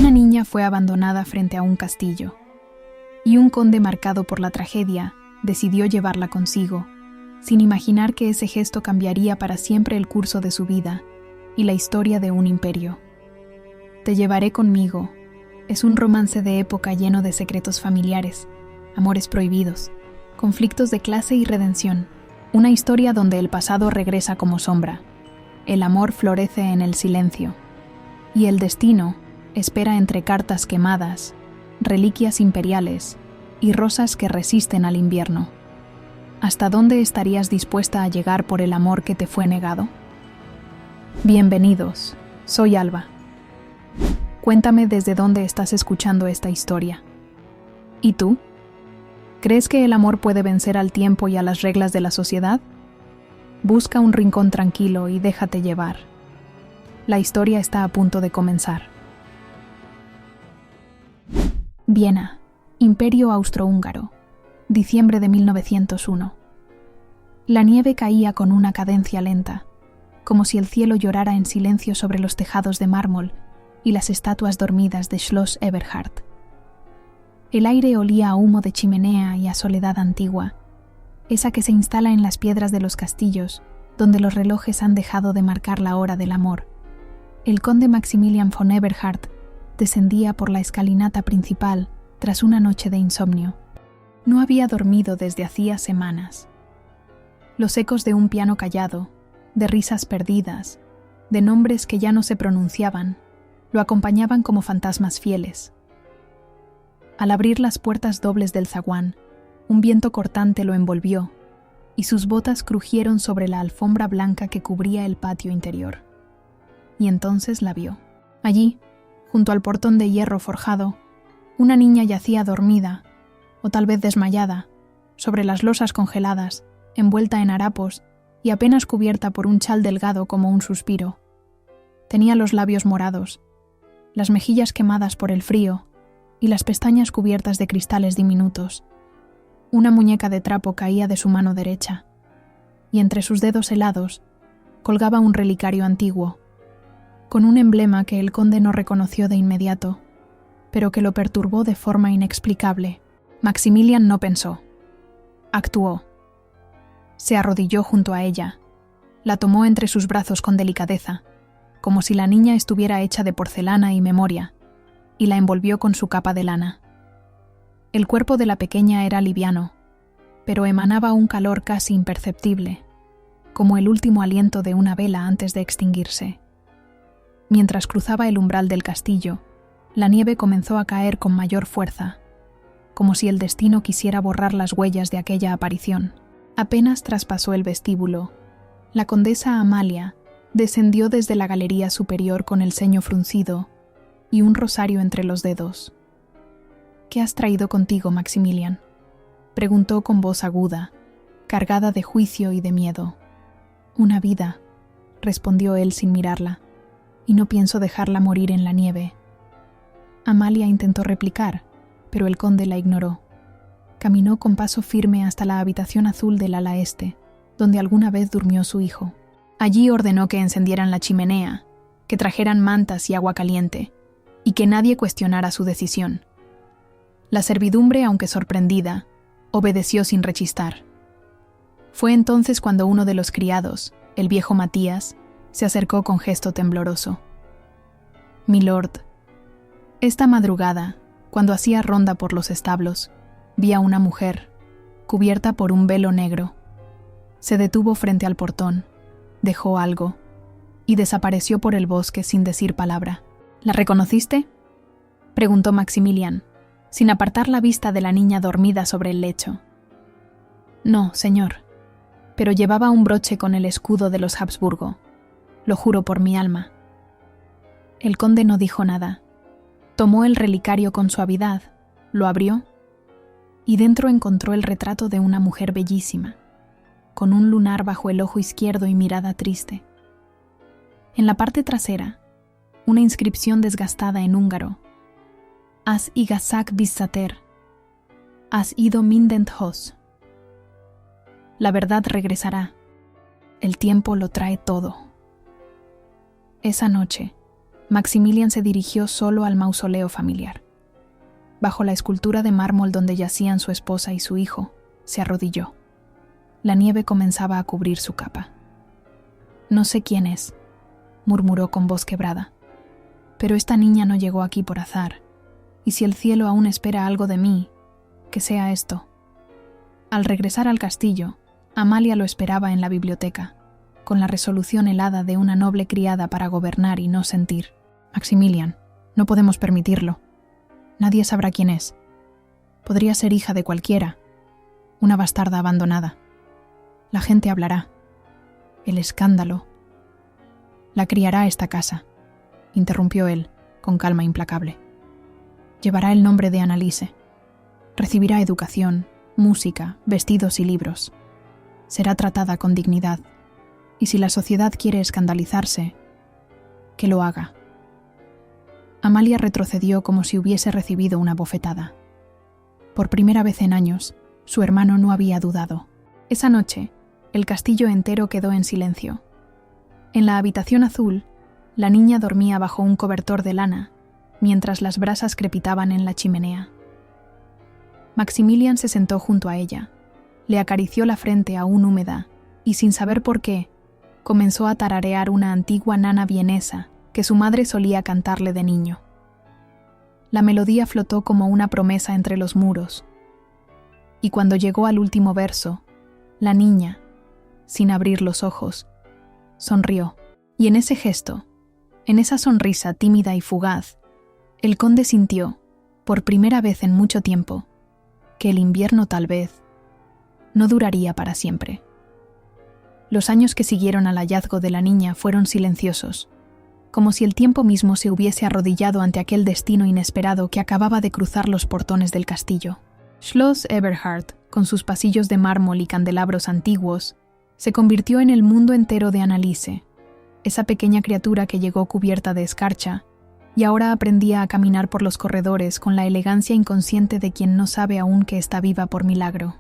Una niña fue abandonada frente a un castillo, y un conde marcado por la tragedia decidió llevarla consigo, sin imaginar que ese gesto cambiaría para siempre el curso de su vida y la historia de un imperio. Te llevaré conmigo es un romance de época lleno de secretos familiares, amores prohibidos, conflictos de clase y redención. Una historia donde el pasado regresa como sombra, el amor florece en el silencio, y el destino espera entre cartas quemadas, reliquias imperiales y rosas que resisten al invierno. ¿Hasta dónde estarías dispuesta a llegar por el amor que te fue negado? Bienvenidos, soy Alba. Cuéntame desde dónde estás escuchando esta historia. ¿Y tú? ¿Crees que el amor puede vencer al tiempo y a las reglas de la sociedad? Busca un rincón tranquilo y déjate llevar. La historia está a punto de comenzar. Viena, Imperio Austrohúngaro, diciembre de 1901. La nieve caía con una cadencia lenta, como si el cielo llorara en silencio sobre los tejados de mármol y las estatuas dormidas de Schloss Eberhard. El aire olía a humo de chimenea y a soledad antigua, esa que se instala en las piedras de los castillos, donde los relojes han dejado de marcar la hora del amor. El conde Maximilian von Eberhard descendía por la escalinata principal tras una noche de insomnio. No había dormido desde hacía semanas. Los ecos de un piano callado, de risas perdidas, de nombres que ya no se pronunciaban, lo acompañaban como fantasmas fieles. Al abrir las puertas dobles del zaguán, un viento cortante lo envolvió, y sus botas crujieron sobre la alfombra blanca que cubría el patio interior. Y entonces la vio. Allí, junto al portón de hierro forjado, una niña yacía dormida, o tal vez desmayada, sobre las losas congeladas, envuelta en harapos y apenas cubierta por un chal delgado como un suspiro. Tenía los labios morados, las mejillas quemadas por el frío y las pestañas cubiertas de cristales diminutos. Una muñeca de trapo caía de su mano derecha, y entre sus dedos helados colgaba un relicario antiguo, con un emblema que el conde no reconoció de inmediato, pero que lo perturbó de forma inexplicable. Maximilian no pensó. Actuó. Se arrodilló junto a ella, la tomó entre sus brazos con delicadeza, como si la niña estuviera hecha de porcelana y memoria, y la envolvió con su capa de lana. El cuerpo de la pequeña era liviano, pero emanaba un calor casi imperceptible, como el último aliento de una vela antes de extinguirse. Mientras cruzaba el umbral del castillo, la nieve comenzó a caer con mayor fuerza, como si el destino quisiera borrar las huellas de aquella aparición. Apenas traspasó el vestíbulo, la condesa Amalia descendió desde la galería superior con el ceño fruncido y un rosario entre los dedos. «¿Qué has traído contigo, Maximilian?», preguntó con voz aguda, cargada de juicio y de miedo. «Una vida», respondió él sin mirarla, «y no pienso dejarla morir en la nieve». Amalia intentó replicar, pero el conde la ignoró. Caminó con paso firme hasta la habitación azul del ala este, donde alguna vez durmió su hijo. Allí ordenó que encendieran la chimenea, que trajeran mantas y agua caliente, y que nadie cuestionara su decisión. La servidumbre, aunque sorprendida, obedeció sin rechistar. Fue entonces cuando uno de los criados, el viejo Matías, se acercó con gesto tembloroso. «Milord, esta madrugada, cuando hacía ronda por los establos, vi a una mujer, cubierta por un velo negro. Se detuvo frente al portón, dejó algo, y desapareció por el bosque sin decir palabra». «¿La reconociste?», preguntó Maximilian, sin apartar la vista de la niña dormida sobre el lecho. «No, señor, pero llevaba un broche con el escudo de los Habsburgo. Lo juro por mi alma». El conde no dijo nada. Tomó el relicario con suavidad, lo abrió, y dentro encontró el retrato de una mujer bellísima, con un lunar bajo el ojo izquierdo y mirada triste. En la parte trasera, una inscripción desgastada en húngaro: «Has igazak visszatér», «Has ido mindent hoz». La verdad regresará. El tiempo lo trae todo. Esa noche, Maximilian se dirigió solo al mausoleo familiar. Bajo la escultura de mármol donde yacían su esposa y su hijo, se arrodilló. La nieve comenzaba a cubrir su capa. «No sé quién es», murmuró con voz quebrada, «pero esta niña no llegó aquí por azar, y si el cielo aún espera algo de mí, que sea esto». Al regresar al castillo, Amalia lo esperaba en la biblioteca, con la resolución helada de una noble criada para gobernar y no sentir. «Maximilian, no podemos permitirlo. Nadie sabrá quién es. Podría ser hija de cualquiera, una bastarda abandonada. La gente hablará. El escándalo. La criará esta casa», interrumpió él, con calma implacable. «Llevará el nombre de Anneliese. Recibirá educación, música, vestidos y libros. Será tratada con dignidad. Y si la sociedad quiere escandalizarse, que lo haga». Amalia retrocedió como si hubiese recibido una bofetada. Por primera vez en años, su hermano no había dudado. Esa noche, el castillo entero quedó en silencio. En la habitación azul, la niña dormía bajo un cobertor de lana, mientras las brasas crepitaban en la chimenea. Maximilian se sentó junto a ella, le acarició la frente aún húmeda y, sin saber por qué, comenzó a tararear una antigua nana vienesa que su madre solía cantarle de niño. La melodía flotó como una promesa entre los muros, y cuando llegó al último verso, la niña, sin abrir los ojos, sonrió, y en ese gesto, en esa sonrisa tímida y fugaz, el conde sintió, por primera vez en mucho tiempo, que el invierno tal vez no duraría para siempre. Los años que siguieron al hallazgo de la niña fueron silenciosos, como si el tiempo mismo se hubiese arrodillado ante aquel destino inesperado que acababa de cruzar los portones del castillo. Schloss Eberhard, con sus pasillos de mármol y candelabros antiguos, se convirtió en el mundo entero de Anneliese, esa pequeña criatura que llegó cubierta de escarcha y ahora aprendía a caminar por los corredores con la elegancia inconsciente de quien no sabe aún que está viva por milagro.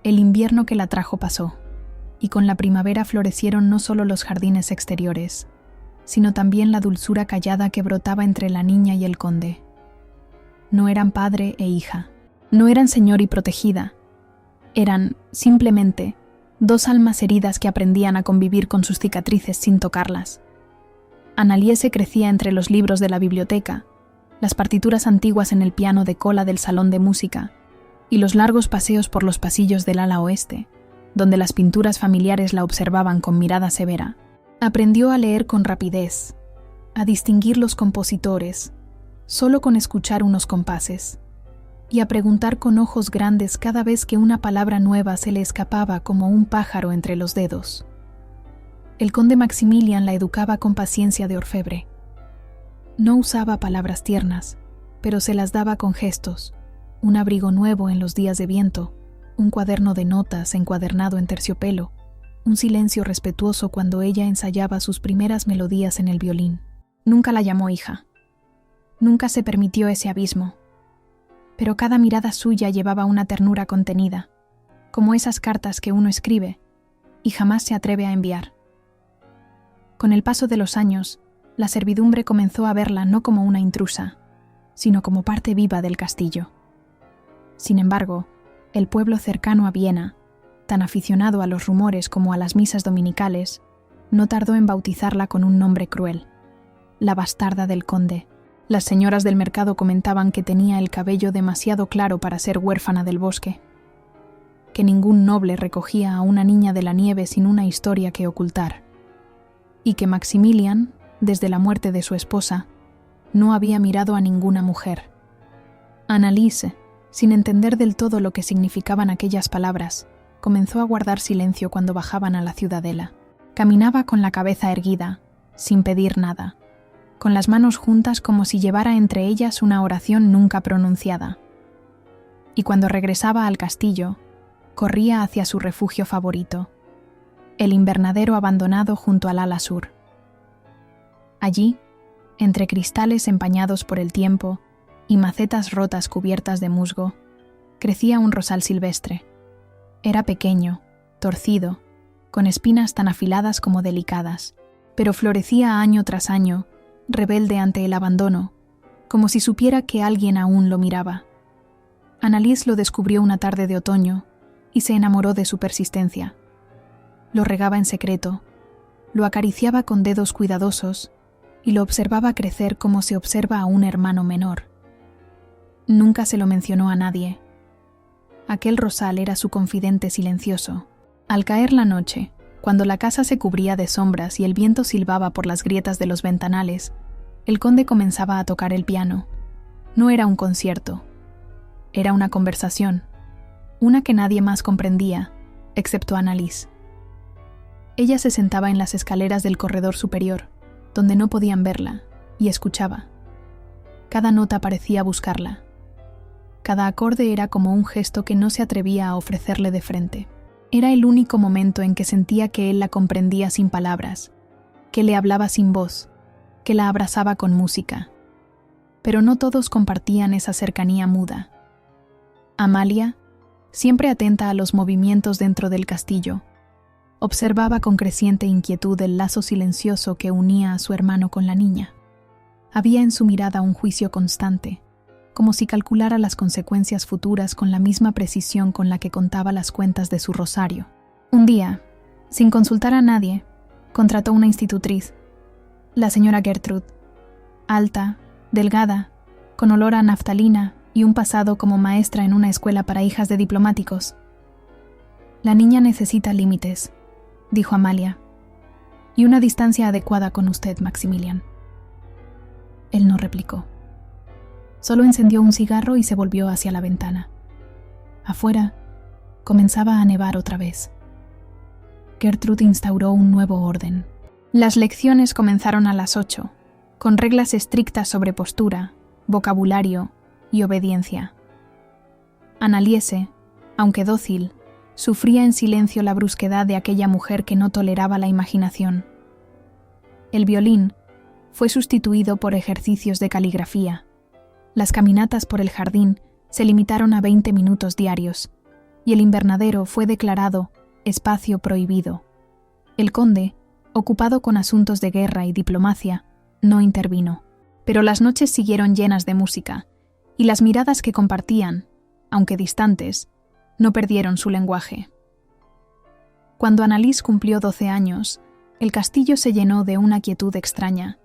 El invierno que la trajo pasó, y con la primavera florecieron no solo los jardines exteriores, sino también la dulzura callada que brotaba entre la niña y el conde. No eran padre e hija, no eran señor y protegida, eran, simplemente, dos almas heridas que aprendían a convivir con sus cicatrices sin tocarlas. Anneliese crecía entre los libros de la biblioteca, las partituras antiguas en el piano de cola del salón de música y los largos paseos por los pasillos del ala oeste, donde las pinturas familiares la observaban con mirada severa. Aprendió a leer con rapidez, a distinguir los compositores, solo con escuchar unos compases, y a preguntar con ojos grandes cada vez que una palabra nueva se le escapaba como un pájaro entre los dedos. El conde Maximilian la educaba con paciencia de orfebre. No usaba palabras tiernas, pero se las daba con gestos, un abrigo nuevo en los días de viento, un cuaderno de notas encuadernado en terciopelo, un silencio respetuoso cuando ella ensayaba sus primeras melodías en el violín. Nunca la llamó hija. Nunca se permitió ese abismo. Pero cada mirada suya llevaba una ternura contenida, como esas cartas que uno escribe y jamás se atreve a enviar. Con el paso de los años, la servidumbre comenzó a verla no como una intrusa, sino como parte viva del castillo. Sin embargo, el pueblo cercano a Viena, tan aficionado a los rumores como a las misas dominicales, no tardó en bautizarla con un nombre cruel: la bastarda del conde. Las señoras del mercado comentaban que tenía el cabello demasiado claro para ser huérfana del bosque, que ningún noble recogía a una niña de la nieve sin una historia que ocultar, y que Maximilian, desde la muerte de su esposa, no había mirado a ninguna mujer. Anneliese, sin entender del todo lo que significaban aquellas palabras, comenzó a guardar silencio cuando bajaban a la ciudadela. Caminaba con la cabeza erguida, sin pedir nada, con las manos juntas como si llevara entre ellas una oración nunca pronunciada. Y cuando regresaba al castillo, corría hacia su refugio favorito, el invernadero abandonado junto al ala sur. Allí, entre cristales empañados por el tiempo y macetas rotas cubiertas de musgo, crecía un rosal silvestre. Era pequeño, torcido, con espinas tan afiladas como delicadas, pero florecía año tras año rebelde ante el abandono, como si supiera que alguien aún lo miraba. Annalise lo descubrió una tarde de otoño y se enamoró de su persistencia. Lo regaba en secreto, lo acariciaba con dedos cuidadosos y lo observaba crecer como se observa a un hermano menor. Nunca se lo mencionó a nadie. Aquel rosal era su confidente silencioso. Al caer la noche, cuando la casa se cubría de sombras y el viento silbaba por las grietas de los ventanales, el conde comenzaba a tocar el piano. No era un concierto. Era una conversación, una que nadie más comprendía, excepto Annalise. Ella se sentaba en las escaleras del corredor superior, donde no podían verla, y escuchaba. Cada nota parecía buscarla. Cada acorde era como un gesto que no se atrevía a ofrecerle de frente. Era el único momento en que sentía que él la comprendía sin palabras, que le hablaba sin voz, que la abrazaba con música. Pero no todos compartían esa cercanía muda. Amalia, siempre atenta a los movimientos dentro del castillo, observaba con creciente inquietud el lazo silencioso que unía a su hermano con la niña. Había en su mirada un juicio constante, como si calculara las consecuencias futuras con la misma precisión con la que contaba las cuentas de su rosario. Un día, sin consultar a nadie, contrató una institutriz, la señora Gertrude, alta, delgada, con olor a naftalina y un pasado como maestra en una escuela para hijas de diplomáticos. «La niña necesita límites», dijo Amalia, «y una distancia adecuada con usted, Maximilian». Él no replicó. Solo encendió un cigarro y se volvió hacia la ventana. Afuera, comenzaba a nevar otra vez. Gertrude instauró un nuevo orden. Las lecciones comenzaron a las 8, con reglas estrictas sobre postura, vocabulario y obediencia. Annalise, aunque dócil, sufría en silencio la brusquedad de aquella mujer que no toleraba la imaginación. El violín fue sustituido por ejercicios de caligrafía. Las caminatas por el jardín se limitaron a 20 minutos diarios, y el invernadero fue declarado espacio prohibido. El conde, ocupado con asuntos de guerra y diplomacia, no intervino. Pero las noches siguieron llenas de música, y las miradas que compartían, aunque distantes, no perdieron su lenguaje. Cuando Annalise cumplió 12 años, el castillo se llenó de una quietud extraña.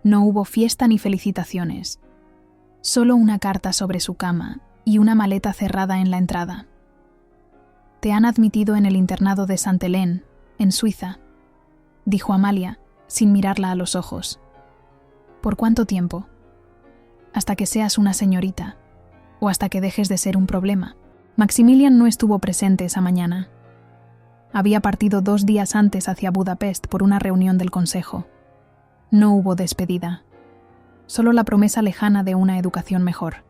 No hubo fiesta ni felicitaciones. Solo una carta sobre su cama y una maleta cerrada en la entrada. «Te han admitido en el internado de Saint-Hélène, en Suiza», dijo Amalia, sin mirarla a los ojos. «¿Por cuánto tiempo? Hasta que seas una señorita, o hasta que dejes de ser un problema». Maximilian no estuvo presente esa mañana. Había partido 2 días antes hacia Budapest por una reunión del consejo. No hubo despedida. Solo la promesa lejana de una educación mejor.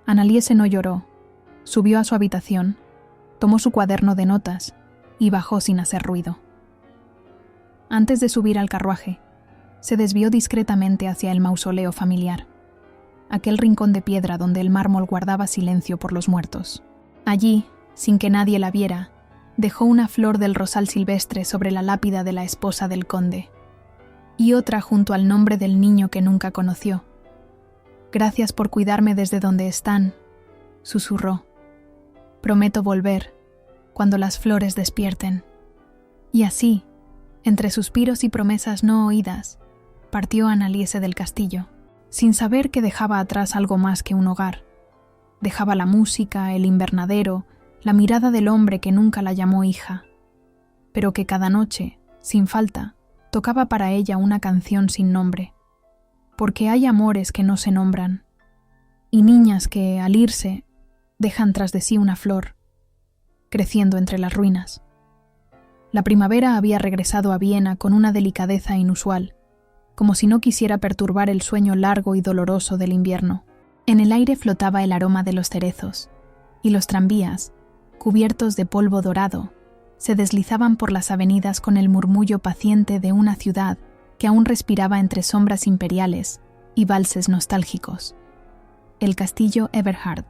Annalise no lloró. Subió a su habitación, tomó su cuaderno de notas y bajó sin hacer ruido. Antes de subir al carruaje, se desvió discretamente hacia el mausoleo familiar, aquel rincón de piedra donde el mármol guardaba silencio por los muertos. Allí, sin que nadie la viera, dejó una flor del rosal silvestre sobre la lápida de la esposa del conde, y otra junto al nombre del niño que nunca conoció. «Gracias por cuidarme desde donde están», susurró. «Prometo volver, cuando las flores despierten». Y así, entre suspiros y promesas no oídas, partió Annalise del castillo, sin saber que dejaba atrás algo más que un hogar. Dejaba la música, el invernadero, la mirada del hombre que nunca la llamó hija, pero que cada noche, sin falta, tocaba para ella una canción sin nombre. Porque hay amores que no se nombran, y niñas que, al irse, dejan tras de sí una flor, creciendo entre las ruinas. La primavera había regresado a Viena con una delicadeza inusual, como si no quisiera perturbar el sueño largo y doloroso del invierno. En el aire flotaba el aroma de los cerezos, y los tranvías, cubiertos de polvo dorado, se deslizaban por las avenidas con el murmullo paciente de una ciudad que aún respiraba entre sombras imperiales y valses nostálgicos. El castillo Eberhard,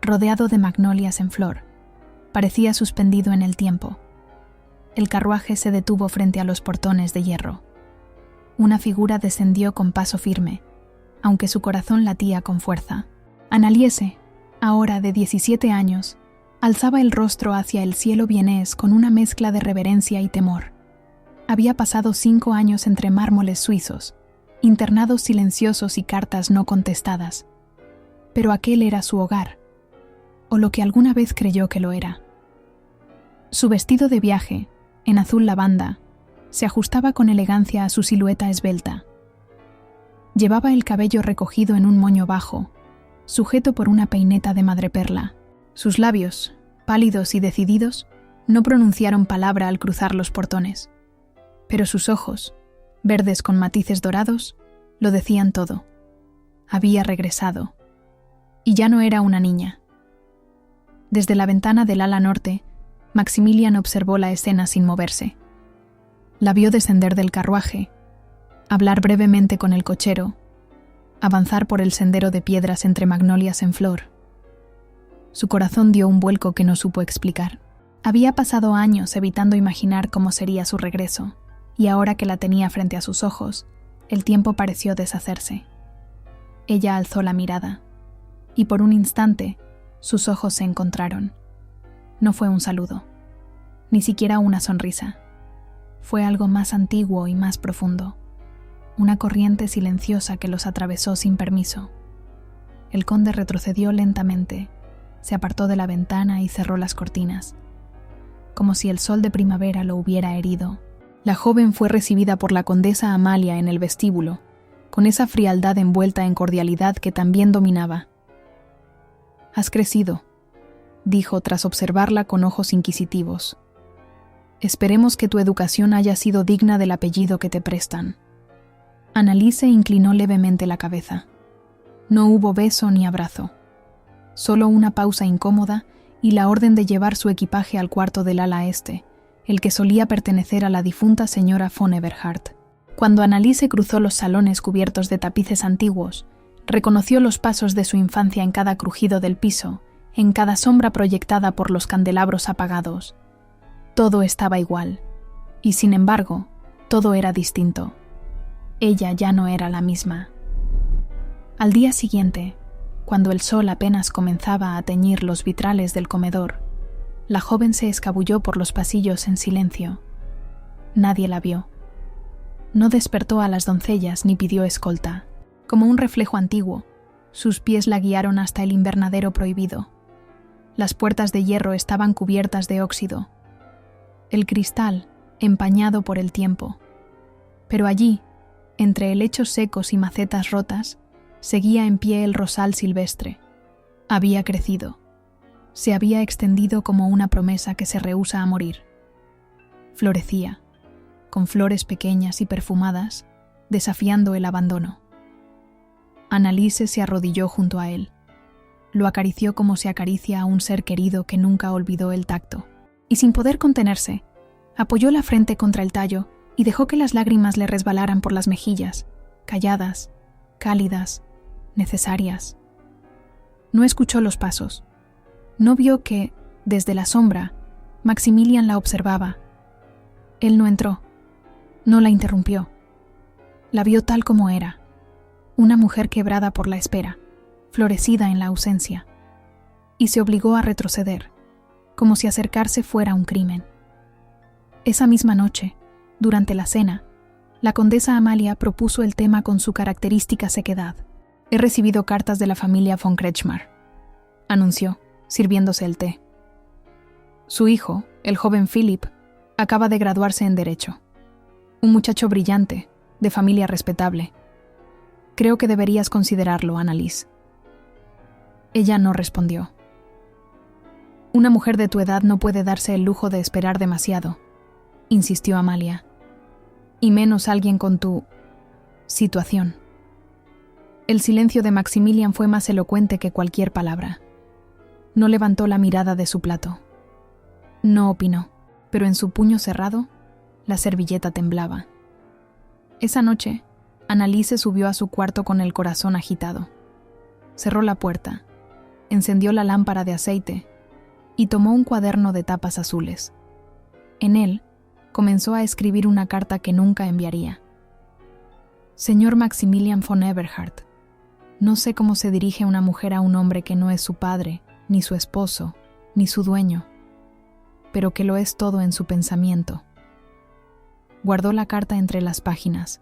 rodeado de magnolias en flor, parecía suspendido en el tiempo. El carruaje se detuvo frente a los portones de hierro. una figura descendió con paso firme, aunque su corazón latía con fuerza. Anneliese, ahora de 17 años, alzaba el rostro hacia el cielo vienés con una mezcla de reverencia y temor. Había pasado 5 años entre mármoles suizos, internados silenciosos y cartas no contestadas. Pero aquel era su hogar, o lo que alguna vez creyó que lo era. Su vestido de viaje, en azul lavanda, se ajustaba con elegancia a su silueta esbelta. Llevaba el cabello recogido en un moño bajo, sujeto por una peineta de madreperla. Sus labios, pálidos y decididos, no pronunciaron palabra al cruzar los portones. Pero sus ojos, verdes con matices dorados, lo decían todo. Había regresado. Y ya no era una niña. Desde la ventana del ala norte, Maximilian observó la escena sin moverse. La vio descender del carruaje, hablar brevemente con el cochero, avanzar por el sendero de piedras entre magnolias en flor. Su corazón dio un vuelco que no supo explicar. Había pasado años evitando imaginar cómo sería su regreso, y ahora que la tenía frente a sus ojos, el tiempo pareció deshacerse. Ella alzó la mirada, y por un instante sus ojos se encontraron. No fue un saludo, ni siquiera una sonrisa. Fue algo más antiguo y más profundo, una corriente silenciosa que los atravesó sin permiso. El conde retrocedió lentamente, se apartó de la ventana y cerró las cortinas, como si el sol de primavera lo hubiera herido. La joven fue recibida por la condesa Amalia en el vestíbulo, con esa frialdad envuelta en cordialidad que también dominaba. «Has crecido», dijo tras observarla con ojos inquisitivos. «Esperemos que tu educación haya sido digna del apellido que te prestan». Anneliese inclinó levemente la cabeza. No hubo beso ni abrazo. Solo una pausa incómoda y la orden de llevar su equipaje al cuarto del ala este, el que solía pertenecer a la difunta señora von Eberhard. Cuando Anneliese cruzó los salones cubiertos de tapices antiguos, reconoció los pasos de su infancia en cada crujido del piso, en cada sombra proyectada por los candelabros apagados. Todo estaba igual, y sin embargo, todo era distinto. Ella ya no era la misma. Al día siguiente, cuando el sol apenas comenzaba a teñir los vitrales del comedor, la joven se escabulló por los pasillos en silencio. Nadie la vio. No despertó a las doncellas ni pidió escolta. Como un reflejo antiguo, sus pies la guiaron hasta el invernadero prohibido. Las puertas de hierro estaban cubiertas de óxido. El cristal, empañado por el tiempo. Pero allí, entre helechos secos y macetas rotas, seguía en pie el rosal silvestre. Había crecido. Se había extendido como una promesa que se rehúsa a morir. Florecía, con flores pequeñas y perfumadas, desafiando el abandono. Anneliese se arrodilló junto a él. Lo acarició como se acaricia a un ser querido que nunca olvidó el tacto. Y sin poder contenerse, apoyó la frente contra el tallo y dejó que las lágrimas le resbalaran por las mejillas, calladas, cálidas, necesarias. No escuchó los pasos. No vio que, desde la sombra, Maximilian la observaba. Él no entró, no la interrumpió. La vio tal como era, una mujer quebrada por la espera, florecida en la ausencia, y se obligó a retroceder, como si acercarse fuera un crimen. Esa misma noche, durante la cena, la condesa Amalia propuso el tema con su característica sequedad. «He recibido cartas de la familia von Kretschmar», anunció, sirviéndose el té. Su hijo, el joven Philipp, acaba de graduarse en Derecho. Un muchacho brillante, de familia respetable. Creo que deberías considerarlo, Anneliese. Ella no respondió. Una mujer de tu edad no puede darse el lujo de esperar demasiado, insistió Amalia. Y menos alguien con tu situación. El silencio de Maximilian fue más elocuente que cualquier palabra. No levantó la mirada de su plato. No opinó, pero en su puño cerrado, la servilleta temblaba. Esa noche, Anneliese subió a su cuarto con el corazón agitado. Cerró la puerta, encendió la lámpara de aceite y tomó un cuaderno de tapas azules. En él, comenzó a escribir una carta que nunca enviaría. Señor Maximilian von Eberhard, no sé cómo se dirige una mujer a un hombre que no es su padre, ni su esposo, ni su dueño, pero que lo es todo en su pensamiento. Guardó la carta entre las páginas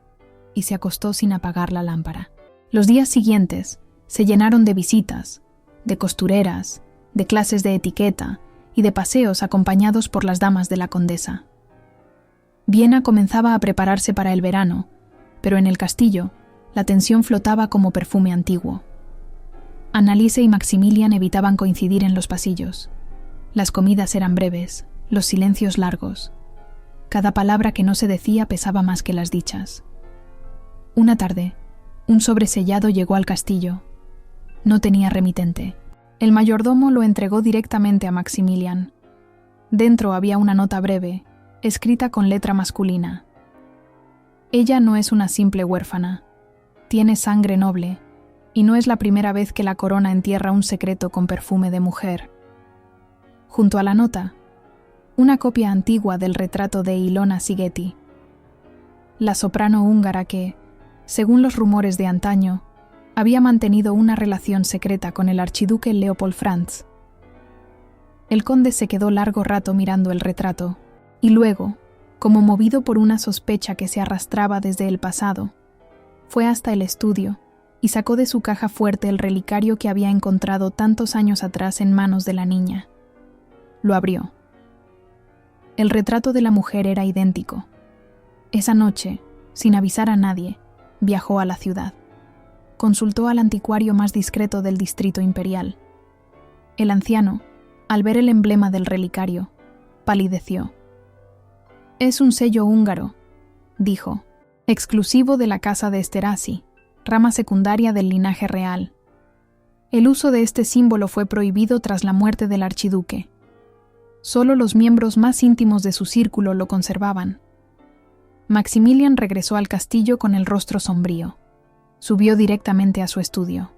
y se acostó sin apagar la lámpara. Los días siguientes se llenaron de visitas, de costureras, de clases de etiqueta y de paseos acompañados por las damas de la condesa. Viena comenzaba a prepararse para el verano, pero en el castillo la tensión flotaba como perfume antiguo. Anneliese y Maximilian evitaban coincidir en los pasillos. Las comidas eran breves, los silencios largos. Cada palabra que no se decía pesaba más que las dichas. Una tarde, un sobresellado llegó al castillo. No tenía remitente. El mayordomo lo entregó directamente a Maximilian. Dentro había una nota breve, escrita con letra masculina. Ella no es una simple huérfana. Tiene sangre noble, y no es la primera vez que la corona entierra un secreto con perfume de mujer. Junto a la nota, una copia antigua del retrato de Ilona Sigeti, la soprano húngara que, según los rumores de antaño, había mantenido una relación secreta con el archiduque Leopold Franz. El conde se quedó largo rato mirando el retrato, y luego, como movido por una sospecha que se arrastraba desde el pasado, fue hasta el estudio y sacó de su caja fuerte el relicario que había encontrado tantos años atrás en manos de la niña. Lo abrió. El retrato de la mujer era idéntico. Esa noche, sin avisar a nadie, viajó a la ciudad. Consultó al anticuario más discreto del distrito imperial. El anciano, al ver el emblema del relicario, palideció. «Es un sello húngaro», dijo, «exclusivo de la casa de Esterházy, rama secundaria del linaje real. El uso de este símbolo fue prohibido tras la muerte del archiduque. Solo los miembros más íntimos de su círculo lo conservaban». Maximilian regresó al castillo con el rostro sombrío. Subió directamente a su estudio.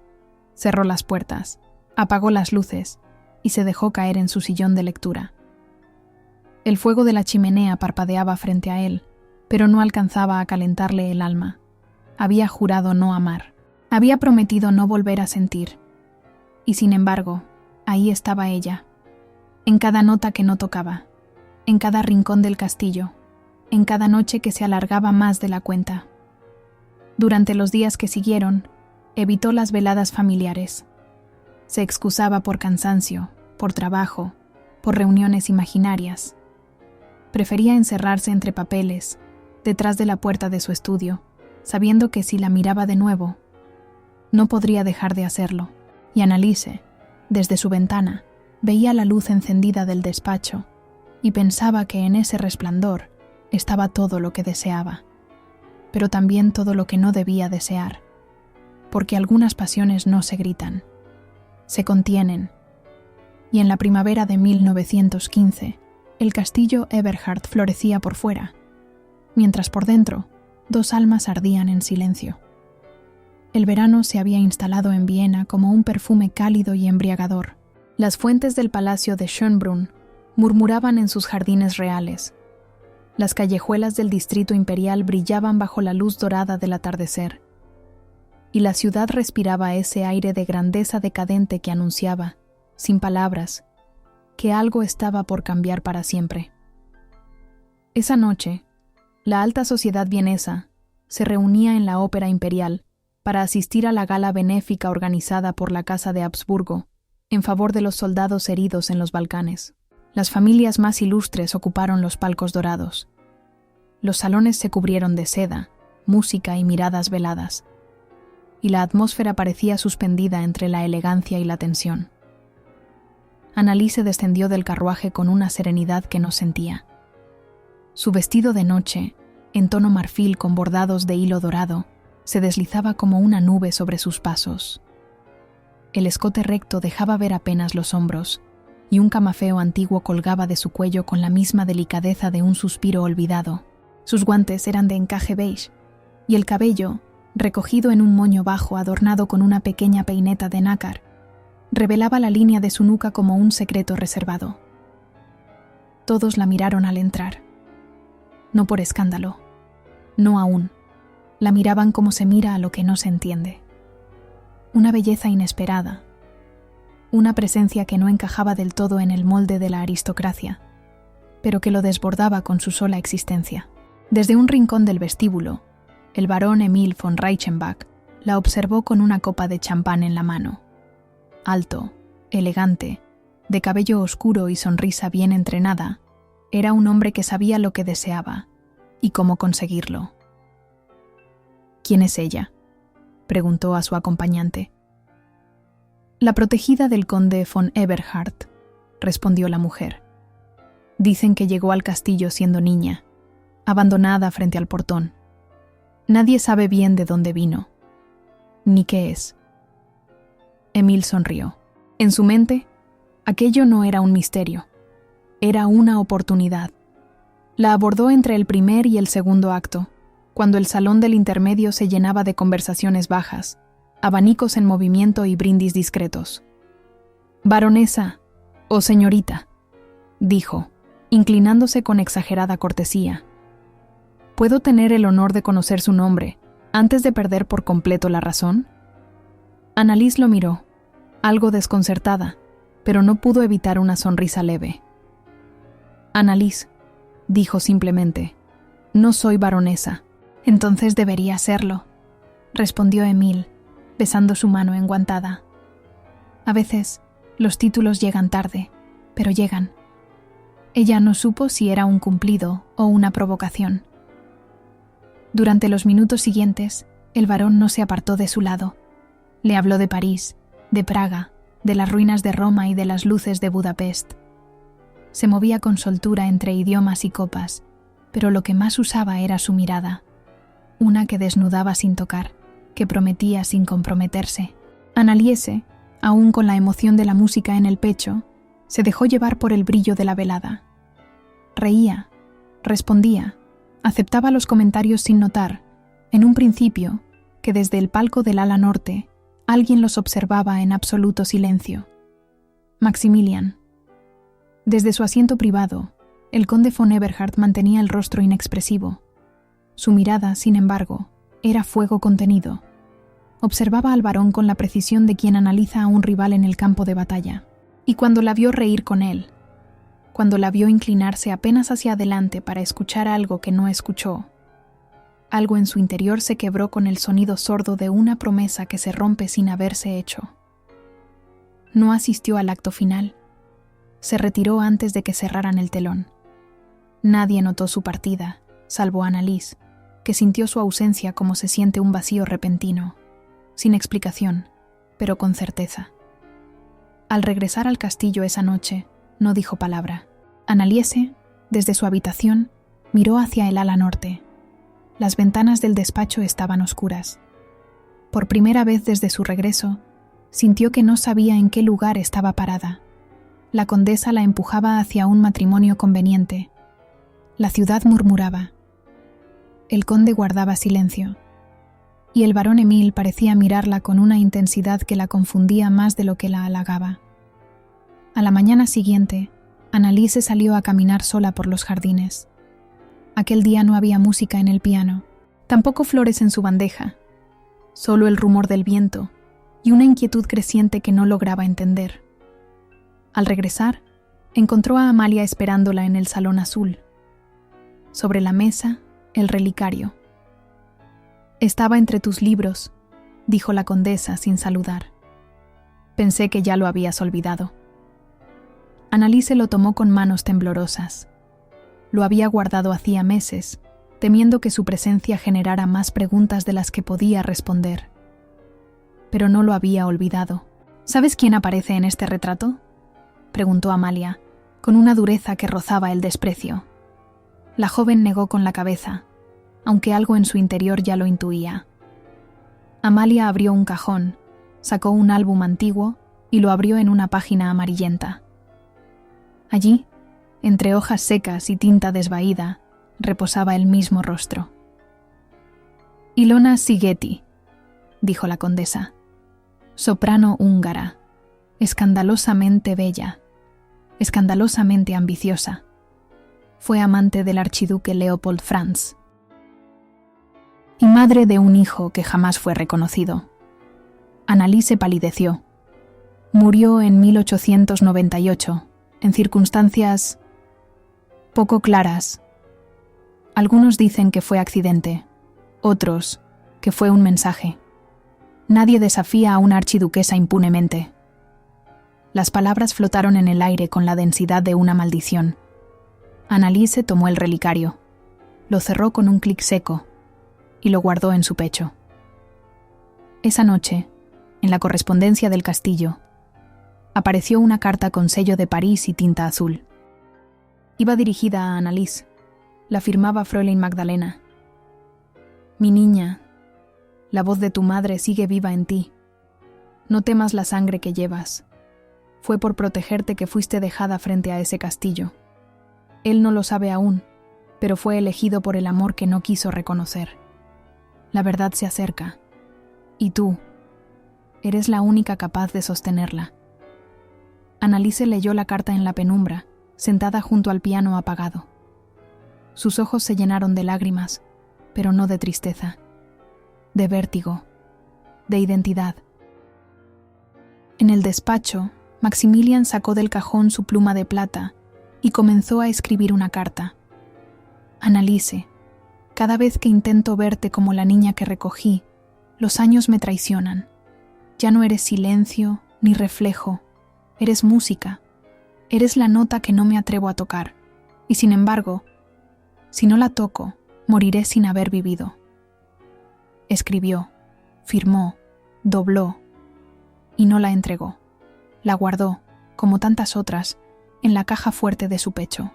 Cerró las puertas, apagó las luces y se dejó caer en su sillón de lectura. El fuego de la chimenea parpadeaba frente a él, pero no alcanzaba a calentarle el alma. Había jurado no amar. Había prometido no volver a sentir. Y sin embargo, ahí estaba ella. En cada nota que no tocaba, en cada rincón del castillo, en cada noche que se alargaba más de la cuenta. Durante los días que siguieron, evitó las veladas familiares. Se excusaba por cansancio, por trabajo, por reuniones imaginarias. Prefería encerrarse entre papeles, detrás de la puerta de su estudio, sabiendo que si la miraba de nuevo, no podría dejar de hacerlo. Y Anneliese, desde su ventana, veía la luz encendida del despacho y pensaba que en ese resplandor estaba todo lo que deseaba, pero también todo lo que no debía desear, porque algunas pasiones no se gritan, se contienen, y en la primavera de 1915 el castillo Eberhard florecía por fuera, mientras por dentro dos almas ardían en silencio. El verano se había instalado en Viena como un perfume cálido y embriagador. Las fuentes del palacio de Schönbrunn murmuraban en sus jardines reales. Las callejuelas del distrito imperial brillaban bajo la luz dorada del atardecer, y la ciudad respiraba ese aire de grandeza decadente que anunciaba, sin palabras, que algo estaba por cambiar para siempre. Esa noche, la alta sociedad vienesa se reunía en la Ópera Imperial para asistir a la gala benéfica organizada por la Casa de Habsburgo en favor de los soldados heridos en los Balcanes. Las familias más ilustres ocuparon los palcos dorados. Los salones se cubrieron de seda, música y miradas veladas, y la atmósfera parecía suspendida entre la elegancia y la tensión. Anneliese descendió del carruaje con una serenidad que no sentía. Su vestido de noche, en tono marfil con bordados de hilo dorado, se deslizaba como una nube sobre sus pasos. El escote recto dejaba ver apenas los hombros, y un camafeo antiguo colgaba de su cuello con la misma delicadeza de un suspiro olvidado. Sus guantes eran de encaje beige, y el cabello, recogido en un moño bajo adornado con una pequeña peineta de nácar, revelaba la línea de su nuca como un secreto reservado. Todos la miraron al entrar. No por escándalo, no aún, La miraban como se mira a lo que no se entiende. Una belleza inesperada, una presencia que no encajaba del todo en el molde de la aristocracia, pero que lo desbordaba con su sola existencia. Desde un rincón del vestíbulo, el barón Emil von Reichenbach la observó con una copa de champán en la mano. Alto, elegante, de cabello oscuro y sonrisa bien entrenada, era un hombre que sabía lo que deseaba y cómo conseguirlo. ¿Quién es ella?, preguntó a su acompañante. La protegida del conde von Eberhard, respondió la mujer. Dicen que llegó al castillo siendo niña, abandonada frente al portón. Nadie sabe bien de dónde vino, ni qué es. Emil sonrió. En su mente, aquello no era un misterio, era una oportunidad. La abordó entre el primer y el segundo acto, cuando el salón del intermedio se llenaba de conversaciones bajas, abanicos en movimiento y brindis discretos. «Baronesa, o señorita», dijo, inclinándose con exagerada cortesía. «¿Puedo tener el honor de conocer su nombre antes de perder por completo la razón?» Annalise lo miró, algo desconcertada, pero no pudo evitar una sonrisa leve. «Annalise», dijo simplemente, «no soy baronesa». «Entonces debería serlo», respondió Emil, besando su mano enguantada. «A veces, los títulos llegan tarde, pero llegan». Ella no supo si era un cumplido o una provocación. Durante los minutos siguientes, el barón no se apartó de su lado. Le habló de París, de Praga, de las ruinas de Roma y de las luces de Budapest. Se movía con soltura entre idiomas y copas, pero lo que más usaba era su mirada, una que desnudaba sin tocar, que prometía sin comprometerse. Anneliese, aún con la emoción de la música en el pecho, se dejó llevar por el brillo de la velada. Reía, respondía, aceptaba los comentarios sin notar, en un principio, que desde el palco del ala norte, alguien los observaba en absoluto silencio. Maximilian. Desde su asiento privado, el conde von Eberhard mantenía el rostro inexpresivo. Su mirada, sin embargo, era fuego contenido. Observaba al varón con la precisión de quien analiza a un rival en el campo de batalla. Y cuando la vio reír con él, cuando la vio inclinarse apenas hacia adelante para escuchar algo que no escuchó, algo en su interior se quebró con el sonido sordo de una promesa que se rompe sin haberse hecho. No asistió al acto final. Se retiró antes de que cerraran el telón. Nadie notó su partida, salvo Annalise, que sintió su ausencia como se siente un vacío repentino, sin explicación, pero con certeza. Al regresar al castillo esa noche, no dijo palabra. Anneliese, desde su habitación, miró hacia el ala norte. Las ventanas del despacho estaban oscuras. Por primera vez desde su regreso, sintió que no sabía en qué lugar estaba parada. La condesa la empujaba hacia un matrimonio conveniente. La ciudad murmuraba. El conde guardaba silencio, y el barón Emil parecía mirarla con una intensidad que la confundía más de lo que la halagaba. A la mañana siguiente, Annalise salió a caminar sola por los jardines. Aquel día no había música en el piano, tampoco flores en su bandeja, solo el rumor del viento y una inquietud creciente que no lograba entender. Al regresar, encontró a Amalia esperándola en el salón azul. Sobre la mesa, el relicario. «Estaba entre tus libros», dijo la condesa sin saludar. «Pensé que ya lo habías olvidado». Annalise lo tomó con manos temblorosas. Lo había guardado hacía meses, temiendo que su presencia generara más preguntas de las que podía responder. Pero no lo había olvidado. «¿Sabes quién aparece en este retrato?», preguntó Amalia, con una dureza que rozaba el desprecio. La joven negó con la cabeza, aunque algo en su interior ya lo intuía. Amalia abrió un cajón, sacó un álbum antiguo y lo abrió en una página amarillenta. Allí, entre hojas secas y tinta desvaída, reposaba el mismo rostro. «Ilona Sigeti», dijo la condesa. «Soprano húngara, escandalosamente bella, escandalosamente ambiciosa. Fue amante del archiduque Leopold Franz». y madre de un hijo que jamás fue reconocido. Annalise palideció. Murió en 1898, en circunstancias poco claras. Algunos dicen que fue accidente, otros que fue un mensaje. Nadie desafía a una archiduquesa impunemente. Las palabras flotaron en el aire con la densidad de una maldición. Annalise tomó el relicario, lo cerró con un clic seco y lo guardó en su pecho. Esa noche, en la correspondencia del castillo, apareció una carta con sello de París y tinta azul. Iba dirigida a Annalise. La firmaba Fräulein Magdalena. Mi niña, la voz de tu madre sigue viva en ti. No temas la sangre que llevas. Fue por protegerte que fuiste dejada frente a ese castillo. Él no lo sabe aún, pero fue elegido por el amor que no quiso reconocer. La verdad se acerca, y tú eres la única capaz de sostenerla. Annalise leyó la carta en la penumbra, sentada junto al piano apagado. Sus ojos se llenaron de lágrimas, pero no de tristeza, de vértigo, de identidad. En el despacho, Maximilian sacó del cajón su pluma de plata y comenzó a escribir una carta. Annalise, cada vez que intento verte como la niña que recogí, los años me traicionan. Ya no eres silencio ni reflejo, eres música, eres la nota que no me atrevo a tocar, y sin embargo, si no la toco, moriré sin haber vivido. Escribió, firmó, dobló, y no la entregó. La guardó, como tantas otras, en la caja fuerte de su pecho.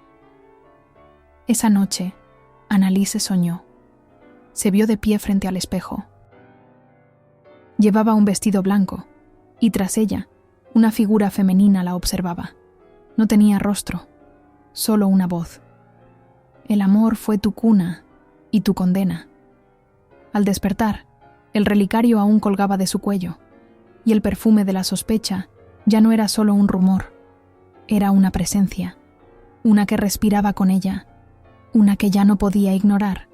Esa noche, Annalise soñó. Se vio de pie frente al espejo. Llevaba un vestido blanco, y tras ella, una figura femenina la observaba. No tenía rostro, solo una voz. El amor fue tu cuna y tu condena. Al despertar, el relicario aún colgaba de su cuello, y el perfume de la sospecha ya no era solo un rumor, era una presencia, una que respiraba con ella, una que ya no podía ignorar.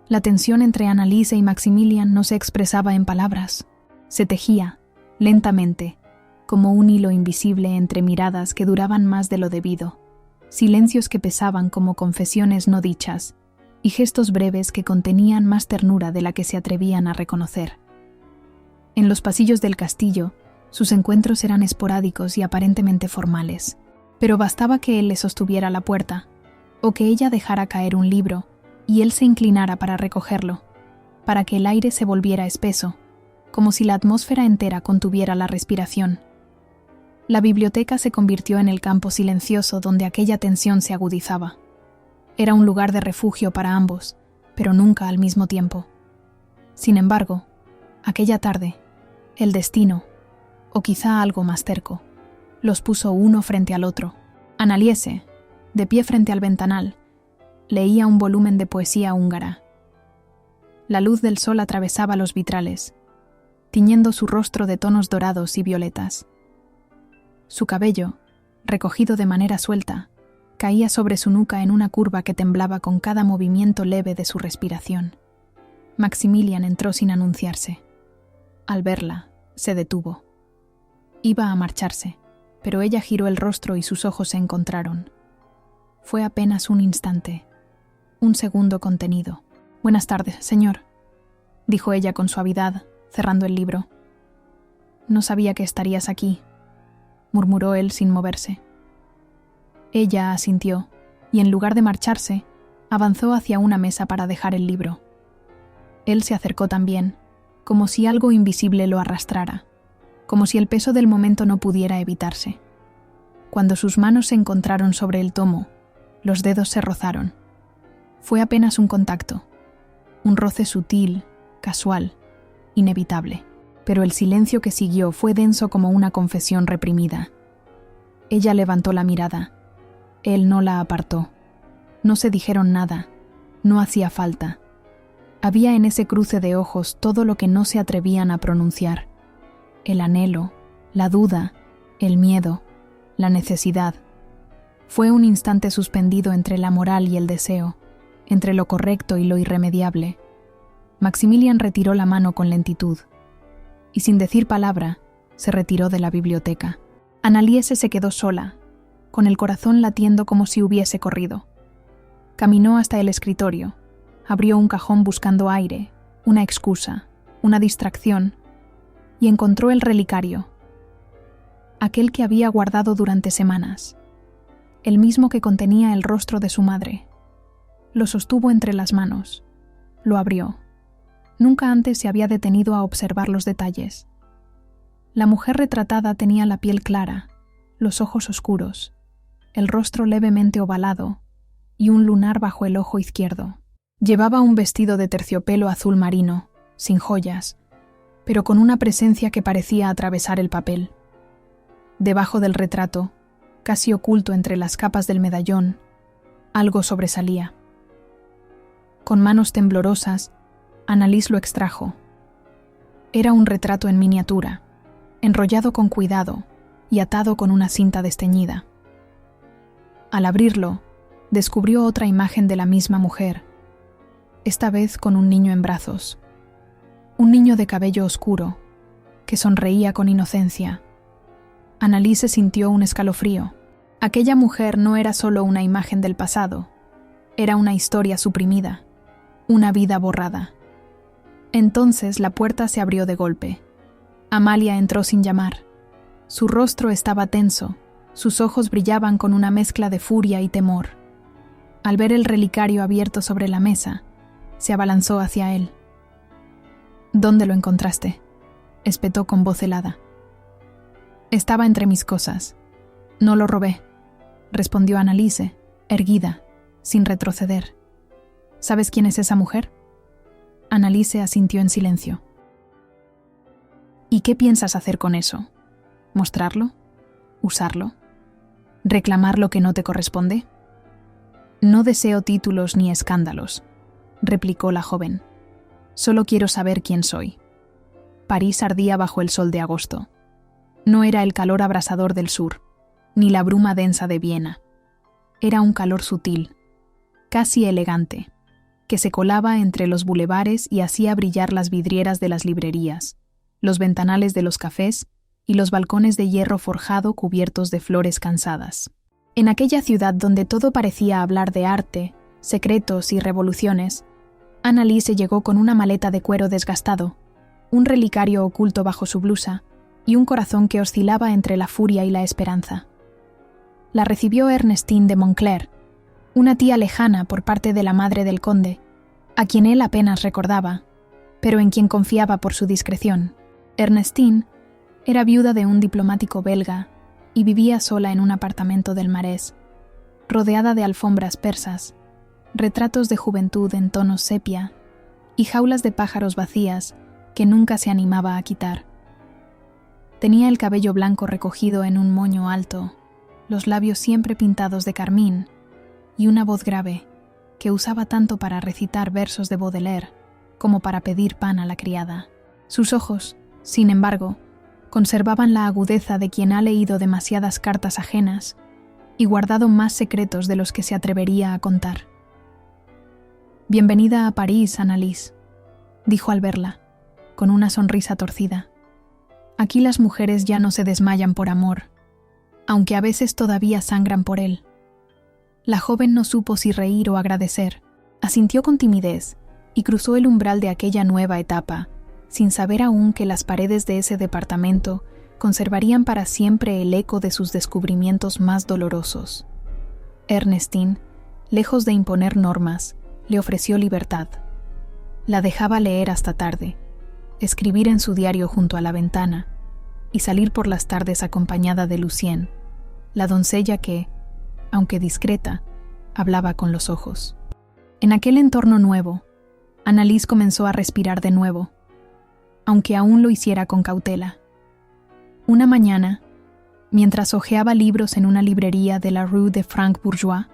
La tensión entre Annalise y Maximilian no se expresaba en palabras, se tejía, lentamente, como un hilo invisible entre miradas que duraban más de lo debido, silencios que pesaban como confesiones no dichas, y gestos breves que contenían más ternura de la que se atrevían a reconocer. En los pasillos del castillo, sus encuentros eran esporádicos y aparentemente formales, pero bastaba que él le sostuviera la puerta, o que ella dejara caer un libro y él se inclinara para recogerlo, para que el aire se volviera espeso, como si la atmósfera entera contuviera la respiración. La biblioteca se convirtió en el campo silencioso donde aquella tensión se agudizaba. Era un lugar de refugio para ambos, pero nunca al mismo tiempo. Sin embargo, aquella tarde, el destino, o quizá algo más terco, los puso uno frente al otro. Annalise, de pie frente al ventanal, leía un volumen de poesía húngara. La luz del sol atravesaba los vitrales, tiñendo su rostro de tonos dorados y violetas. Su cabello, recogido de manera suelta, caía sobre su nuca en una curva que temblaba con cada movimiento leve de su respiración. Maximilian entró sin anunciarse. Al verla, se detuvo. Iba a marcharse, pero ella giró el rostro y sus ojos se encontraron. Fue apenas un instante, un segundo contenido. «Buenas tardes, señor», dijo ella con suavidad, cerrando el libro. «No sabía que estarías aquí», murmuró él sin moverse. Ella asintió, y en lugar de marcharse, avanzó hacia una mesa para dejar el libro. Él se acercó también, como si algo invisible lo arrastrara, como si el peso del momento no pudiera evitarse. Cuando sus manos se encontraron sobre el tomo, los dedos se rozaron. Fue apenas un contacto, un roce sutil, casual, inevitable, pero el silencio que siguió fue denso como una confesión reprimida. Ella levantó la mirada. Él no la apartó. No se dijeron nada. No hacía falta. Había en ese cruce de ojos todo lo que no se atrevían a pronunciar. El anhelo, la duda, el miedo, la necesidad. Fue un instante suspendido entre la moral y el deseo, entre lo correcto y lo irremediable. Maximilian retiró la mano con lentitud y, sin decir palabra, se retiró de la biblioteca. Anneliese se quedó sola, con el corazón latiendo como si hubiese corrido. Caminó hasta el escritorio, abrió un cajón buscando aire, una excusa, una distracción, y encontró el relicario, aquel que había guardado durante semanas, el mismo que contenía el rostro de su madre. Lo sostuvo entre las manos, lo abrió. Nunca antes se había detenido a observar los detalles. La mujer retratada tenía la piel clara, los ojos oscuros, el rostro levemente ovalado y un lunar bajo el ojo izquierdo. Llevaba un vestido de terciopelo azul marino, sin joyas, pero con una presencia que parecía atravesar el papel. Debajo del retrato, casi oculto entre las capas del medallón, algo sobresalía. Con manos temblorosas, Anneliese lo extrajo. Era un retrato en miniatura, enrollado con cuidado y atado con una cinta desteñida. Al abrirlo, descubrió otra imagen de la misma mujer, esta vez con un niño en brazos. Un niño de cabello oscuro, que sonreía con inocencia. Anneliese sintió un escalofrío. Aquella mujer no era solo una imagen del pasado, era una historia suprimida, una vida borrada. Entonces la puerta se abrió de golpe. Amalia entró sin llamar. Su rostro estaba tenso, sus ojos brillaban con una mezcla de furia y temor. Al ver el relicario abierto sobre la mesa, se abalanzó hacia él. «¿Dónde lo encontraste?», espetó con voz helada. «Estaba entre mis cosas. No lo robé», respondió Anneliese, erguida, sin retroceder. «¿Sabes quién es esa mujer?». Anneliese asintió en silencio. «¿Y qué piensas hacer con eso? ¿Mostrarlo? ¿Usarlo? ¿Reclamar lo que no te corresponde?». «No deseo títulos ni escándalos», replicó la joven. «Solo quiero saber quién soy». París ardía bajo el sol de agosto. No era el calor abrasador del sur, ni la bruma densa de Viena. Era un calor sutil, casi elegante, que se colaba entre los bulevares y hacía brillar las vidrieras de las librerías, los ventanales de los cafés y los balcones de hierro forjado cubiertos de flores cansadas. En aquella ciudad donde todo parecía hablar de arte, secretos y revoluciones, Anneliese llegó con una maleta de cuero desgastado, un relicario oculto bajo su blusa y un corazón que oscilaba entre la furia y la esperanza. La recibió Ernestine de Montclair, una tía lejana por parte de la madre del conde, a quien él apenas recordaba, pero en quien confiaba por su discreción. Ernestine era viuda de un diplomático belga y vivía sola en un apartamento del Marais, rodeada de alfombras persas, retratos de juventud en tonos sepia y jaulas de pájaros vacías que nunca se animaba a quitar. Tenía el cabello blanco recogido en un moño alto, los labios siempre pintados de carmín y una voz grave que usaba tanto para recitar versos de Baudelaire como para pedir pan a la criada. Sus ojos, sin embargo, conservaban la agudeza de quien ha leído demasiadas cartas ajenas y guardado más secretos de los que se atrevería a contar. «Bienvenida a París, Anneliese», dijo al verla, con una sonrisa torcida. «Aquí las mujeres ya no se desmayan por amor, aunque a veces todavía sangran por él». La joven no supo si reír o agradecer, asintió con timidez y cruzó el umbral de aquella nueva etapa, sin saber aún que las paredes de ese departamento conservarían para siempre el eco de sus descubrimientos más dolorosos. Ernestine, lejos de imponer normas, le ofreció libertad. La dejaba leer hasta tarde, escribir en su diario junto a la ventana y salir por las tardes acompañada de Lucien, la doncella que, aunque discreta, hablaba con los ojos. En aquel entorno nuevo, Anneliese comenzó a respirar de nuevo, aunque aún lo hiciera con cautela. Una mañana, mientras hojeaba libros en una librería de la Rue de Franc-Bourgeois,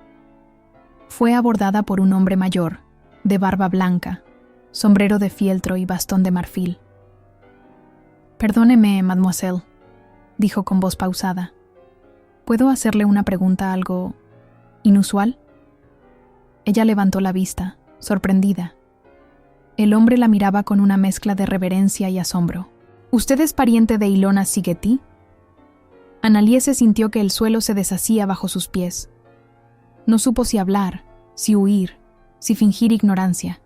fue abordada por un hombre mayor, de barba blanca, sombrero de fieltro y bastón de marfil. «Perdóneme, mademoiselle», dijo con voz pausada. «¿Puedo hacerle una pregunta algo inusual?». Ella levantó la vista, sorprendida. El hombre la miraba con una mezcla de reverencia y asombro. ¿Usted es pariente de Ilona Sigeti? Anneliese sintió que el suelo se deshacía bajo sus pies. No supo si hablar, si huir, si fingir ignorancia.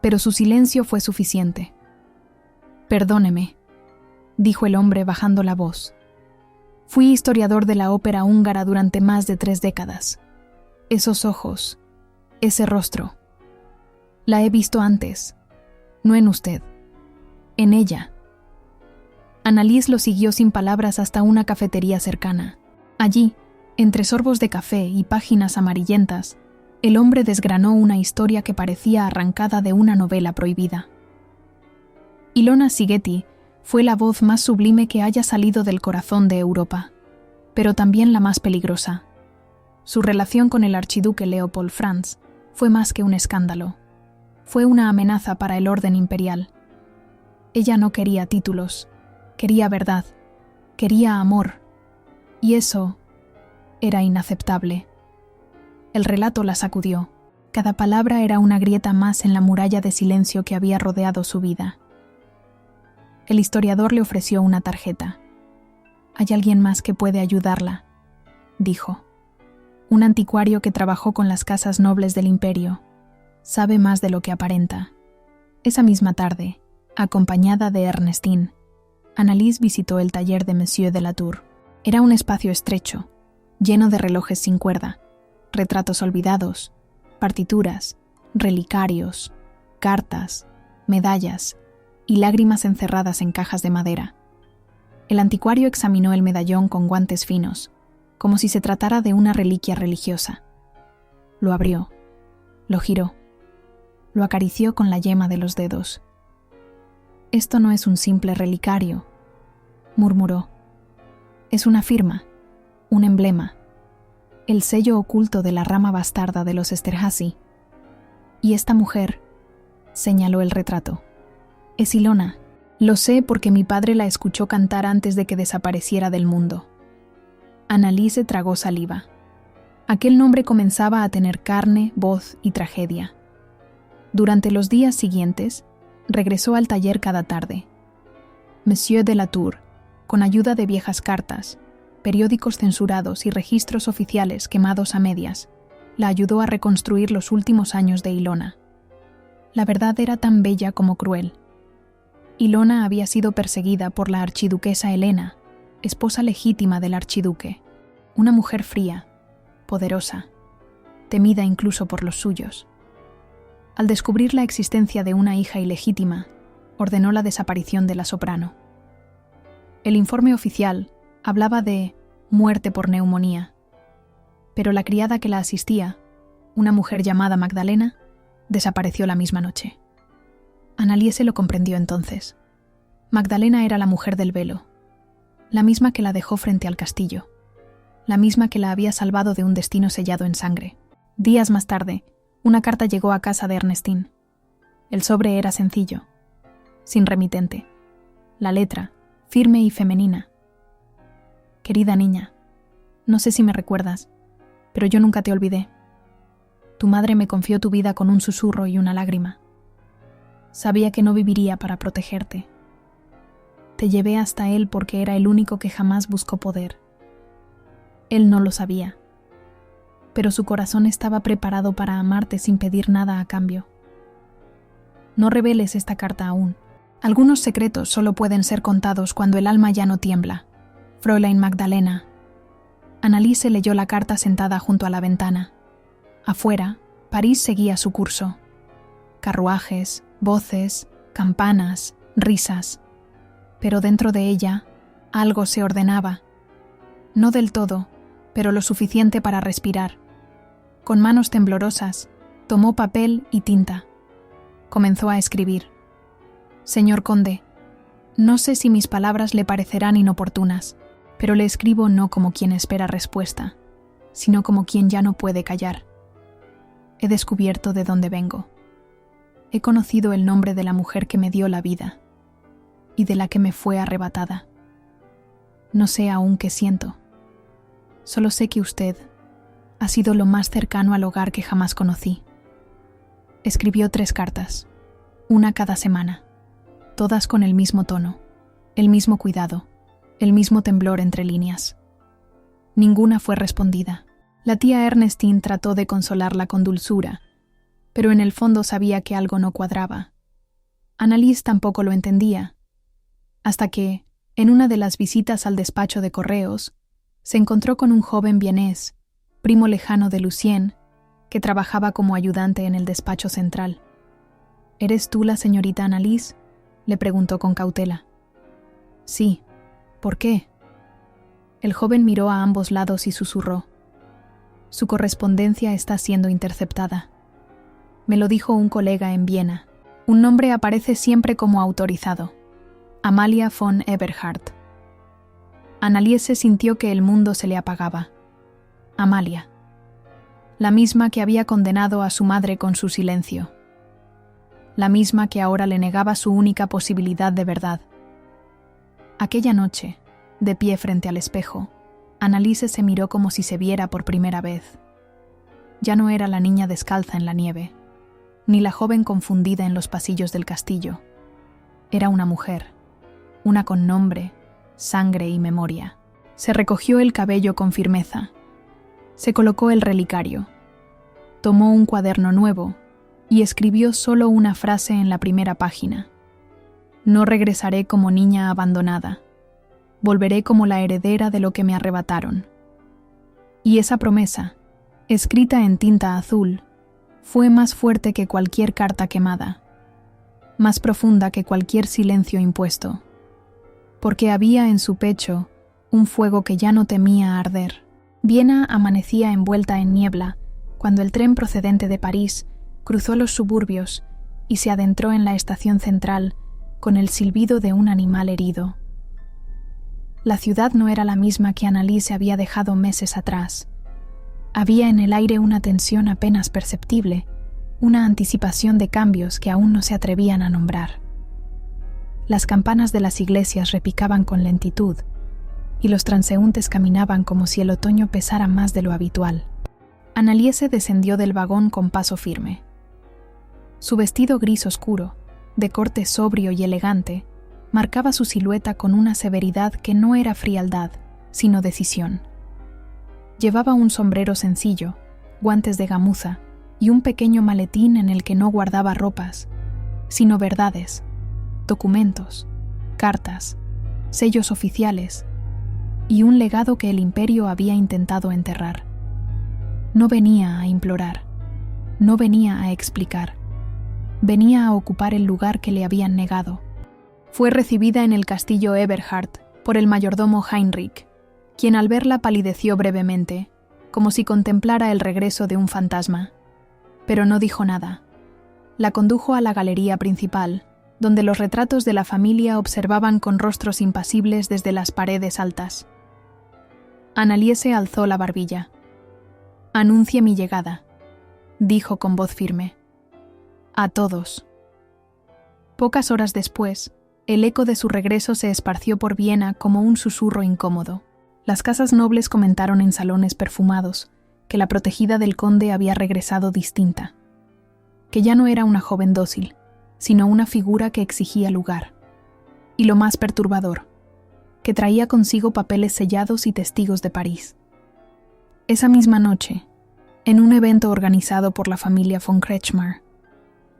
Pero su silencio fue suficiente. «Perdóneme», dijo el hombre bajando la voz. «Fui historiador de la ópera húngara durante más de 3 décadas. Esos ojos, ese rostro. La he visto antes, no en usted, en ella». Anneliese lo siguió sin palabras hasta una cafetería cercana. Allí, entre sorbos de café y páginas amarillentas, el hombre desgranó una historia que parecía arrancada de una novela prohibida. Ilona Sigeti fue la voz más sublime que haya salido del corazón de Europa, pero también la más peligrosa. Su relación con el archiduque Leopold Franz fue más que un escándalo. Fue una amenaza para el orden imperial. Ella no quería títulos, quería verdad, quería amor, y eso era inaceptable. El relato la sacudió. Cada palabra era una grieta más en la muralla de silencio que había rodeado su vida. El historiador le ofreció una tarjeta. «Hay alguien más que puede ayudarla», dijo. «Un anticuario que trabajó con las casas nobles del imperio. Sabe más de lo que aparenta». Esa misma tarde, acompañada de Ernestine, Anneliese visitó el taller de Monsieur de la Tour. Era un espacio estrecho, lleno de relojes sin cuerda, retratos olvidados, partituras, relicarios, cartas, medallas y lágrimas encerradas en cajas de madera. El anticuario examinó el medallón con guantes finos, como si se tratara de una reliquia religiosa. Lo abrió, lo giró, lo acarició con la yema de los dedos. «Esto no es un simple relicario», murmuró. «Es una firma, un emblema, el sello oculto de la rama bastarda de los Esterházy. Y esta mujer», señaló el retrato, «es Ilona. Lo sé porque mi padre la escuchó cantar antes de que desapareciera del mundo». Anneliese tragó saliva. Aquel nombre comenzaba a tener carne, voz y tragedia. Durante los días siguientes, regresó al taller cada tarde. Monsieur de la Tour, con ayuda de viejas cartas, periódicos censurados y registros oficiales quemados a medias, la ayudó a reconstruir los últimos años de Ilona. La verdad era tan bella como cruel. Ilona había sido perseguida por la archiduquesa Helena, esposa legítima del archiduque, una mujer fría, poderosa, temida incluso por los suyos. Al descubrir la existencia de una hija ilegítima, ordenó la desaparición de la soprano. El informe oficial hablaba de muerte por neumonía, pero la criada que la asistía, una mujer llamada Magdalena, desapareció la misma noche. Anneliese lo comprendió entonces. Magdalena era la mujer del velo, la misma que la dejó frente al castillo, la misma que la había salvado de un destino sellado en sangre. Días más tarde, una carta llegó a casa de Ernestine. El sobre era sencillo, sin remitente. La letra, firme y femenina. «Querida niña, no sé si me recuerdas, pero yo nunca te olvidé. Tu madre me confió tu vida con un susurro y una lágrima. Sabía que no viviría para protegerte. Te llevé hasta él porque era el único que jamás buscó poder. Él no lo sabía, pero su corazón estaba preparado para amarte sin pedir nada a cambio. No reveles esta carta aún. Algunos secretos solo pueden ser contados cuando el alma ya no tiembla. Fräulein Magdalena». Anneliese leyó la carta sentada junto a la ventana. Afuera, París seguía su curso. Carruajes, voces, campanas, risas. Pero dentro de ella, algo se ordenaba. No del todo, pero lo suficiente para respirar. Con manos temblorosas, tomó papel y tinta. Comenzó a escribir. «Señor conde, no sé si mis palabras le parecerán inoportunas, pero le escribo no como quien espera respuesta, sino como quien ya no puede callar. He descubierto de dónde vengo. He conocido el nombre de la mujer que me dio la vida y de la que me fue arrebatada. No sé aún qué siento. Solo sé que usted ha sido lo más cercano al hogar que jamás conocí». Escribió 3 cartas. una cada semana, todas con el mismo tono, el mismo cuidado, el mismo temblor entre líneas. Ninguna fue respondida. La tía Ernestine trató de consolarla con dulzura, pero en el fondo sabía que algo no cuadraba. Annalise tampoco lo entendía, hasta que, en una de las visitas al despacho de correos, se encontró con un joven vienés, primo lejano de Lucien, que trabajaba como ayudante en el despacho central. «¿Eres tú la señorita Annalise?», le preguntó con cautela. «Sí. ¿Por qué?». El joven miró a ambos lados y susurró: «Su correspondencia está siendo interceptada. Me lo dijo un colega en Viena. Un nombre aparece siempre como autorizado: Amalia von Eberhardt». Annalise sintió que el mundo se le apagaba. Amalia. La misma que había condenado a su madre con su silencio. La misma que ahora le negaba su única posibilidad de verdad. Aquella noche, de pie frente al espejo, Annalise se miró como si se viera por primera vez. Ya no era la niña descalza en la nieve, ni la joven confundida en los pasillos del castillo. Era una mujer, una con nombre, sangre y memoria. Se recogió el cabello con firmeza. Se colocó el relicario. Tomó un cuaderno nuevo y escribió solo una frase en la primera página: «No regresaré como niña abandonada. Volveré como la heredera de lo que me arrebataron». Y esa promesa, escrita en tinta azul, fue más fuerte que cualquier carta quemada, más profunda que cualquier silencio impuesto, porque había en su pecho un fuego que ya no temía arder. Viena amanecía envuelta en niebla cuando el tren procedente de París cruzó los suburbios y se adentró en la estación central con el silbido de un animal herido. La ciudad no era la misma que Annalise había dejado meses atrás. Había en el aire una tensión apenas perceptible, una anticipación de cambios que aún no se atrevían a nombrar. Las campanas de las iglesias repicaban con lentitud, y los transeúntes caminaban como si el otoño pesara más de lo habitual. Annalise descendió del vagón con paso firme. Su vestido gris oscuro, de corte sobrio y elegante, marcaba su silueta con una severidad que no era frialdad, sino decisión. Llevaba un sombrero sencillo, guantes de gamuza y un pequeño maletín en el que no guardaba ropas, sino verdades, documentos, cartas, sellos oficiales y un legado que el imperio había intentado enterrar. No venía a implorar, no venía a explicar, venía a ocupar el lugar que le habían negado. Fue recibida en el castillo Eberhardt por el mayordomo Heinrich, quien al verla palideció brevemente, como si contemplara el regreso de un fantasma. Pero no dijo nada. La condujo a la galería principal, donde los retratos de la familia observaban con rostros impasibles desde las paredes altas. Annalise alzó la barbilla. «Anuncie mi llegada», dijo con voz firme. «A todos». Pocas horas después, el eco de su regreso se esparció por Viena como un susurro incómodo. Las casas nobles comentaron en salones perfumados que la protegida del conde había regresado distinta, que ya no era una joven dócil, sino una figura que exigía lugar. Y lo más perturbador, que traía consigo papeles sellados y testigos de París. Esa misma noche, en un evento organizado por la familia von Kretschmar,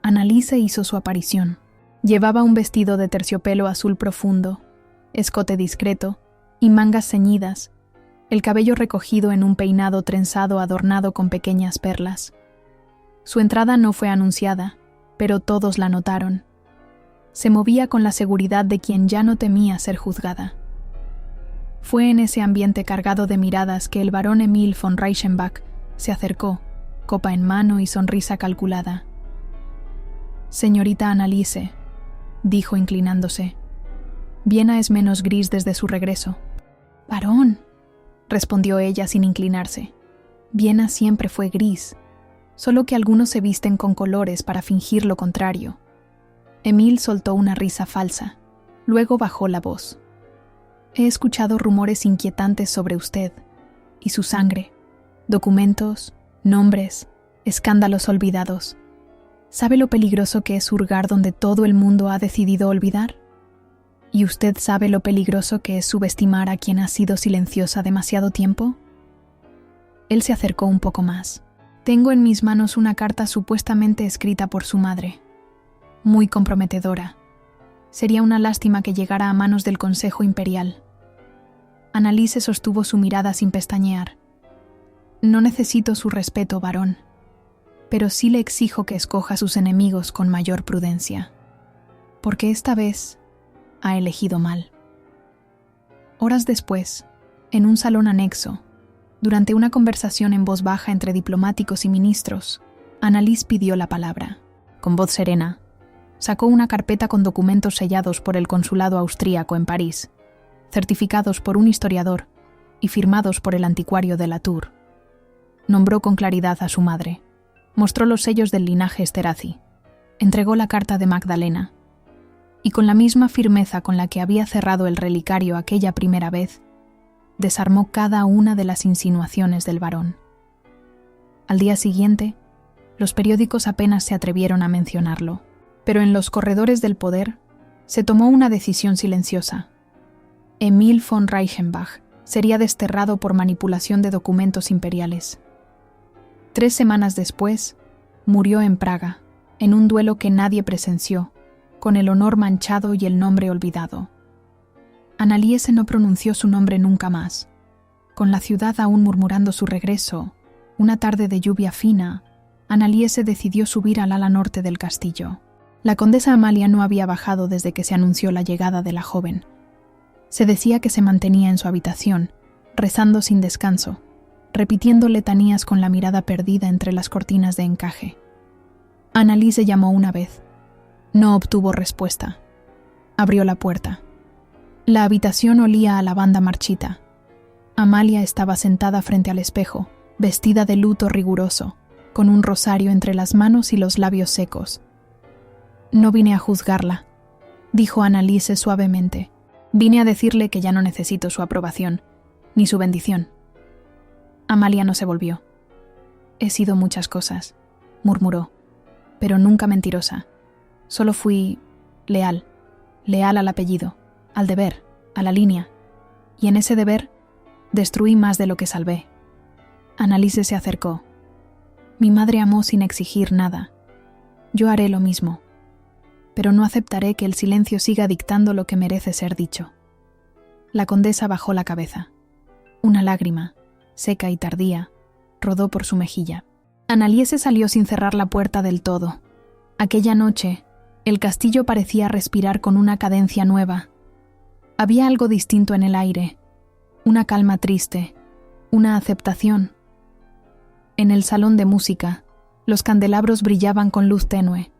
Annalise hizo su aparición. Llevaba un vestido de terciopelo azul profundo, escote discreto y mangas ceñidas, el cabello recogido en un peinado trenzado adornado con pequeñas perlas. Su entrada no fue anunciada, pero todos la notaron. Se movía con la seguridad de quien ya no temía ser juzgada. Fue en ese ambiente cargado de miradas que el barón Emil von Reichenbach se acercó, copa en mano y sonrisa calculada. «Señorita Annalise», dijo inclinándose, «Viena es menos gris desde su regreso». «Barón», respondió ella sin inclinarse, «Viena siempre fue gris, solo que algunos se visten con colores para fingir lo contrario». Emil soltó una risa falsa, luego bajó la voz. «He escuchado rumores inquietantes sobre usted y su sangre, documentos, nombres, escándalos olvidados. ¿Sabe lo peligroso que es hurgar donde todo el mundo ha decidido olvidar? ¿Y usted sabe lo peligroso que es subestimar a quien ha sido silenciosa demasiado tiempo? Él se acercó un poco más. Tengo en mis manos una carta supuestamente escrita por su madre. Muy comprometedora. Sería una lástima que llegara a manos del Consejo Imperial. Annalise sostuvo su mirada sin pestañear. No necesito su respeto, varón, pero sí le exijo que escoja a sus enemigos con mayor prudencia, porque esta vez ha elegido mal. Horas después, en un salón anexo, durante una conversación en voz baja entre diplomáticos y ministros, Annalise pidió la palabra. Con voz serena, sacó una carpeta con documentos sellados por el consulado austríaco en París, certificados por un historiador y firmados por el anticuario de Latour. Nombró con claridad a su madre. Mostró los sellos del linaje Esterházy. Entregó la carta de Magdalena. Y con la misma firmeza con la que había cerrado el relicario aquella primera vez, desarmó cada una de las insinuaciones del varón. Al día siguiente, los periódicos apenas se atrevieron a mencionarlo, pero en los corredores del poder se tomó una decisión silenciosa. Emil von Reichenbach sería desterrado por manipulación de documentos imperiales. 3 semanas después, murió en Praga, en un duelo que nadie presenció, con el honor manchado y el nombre olvidado. Annalise no pronunció su nombre nunca más. Con la ciudad aún murmurando su regreso, una tarde de lluvia fina, Annalise decidió subir al ala norte del castillo. La condesa Amalia no había bajado desde que se anunció la llegada de la joven. Se decía que se mantenía en su habitación, rezando sin descanso, repitiendo letanías con la mirada perdida entre las cortinas de encaje. Annalise llamó una vez. No obtuvo respuesta. Abrió la puerta. La habitación olía a lavanda marchita. Amalia estaba sentada frente al espejo, vestida de luto riguroso, con un rosario entre las manos y los labios secos. «No vine a juzgarla», dijo Annalise suavemente. «Vine a decirle que ya no necesito su aprobación, ni su bendición». Amalia no se volvió. «He sido muchas cosas», murmuró, «pero nunca mentirosa. Solo fui leal al apellido, al deber, a la línea, y en ese deber destruí más de lo que salvé». Annalise se acercó. «Mi madre amó sin exigir nada. Yo haré lo mismo, pero no aceptaré que el silencio siga dictando lo que merece ser dicho». La condesa bajó la cabeza. Una lágrima, seca y tardía, rodó por su mejilla. Annalise salió sin cerrar la puerta del todo. Aquella noche, el castillo parecía respirar con una cadencia nueva. Había algo distinto en el aire, una calma triste, una aceptación. En el salón de música, los candelabros brillaban con luz tenue.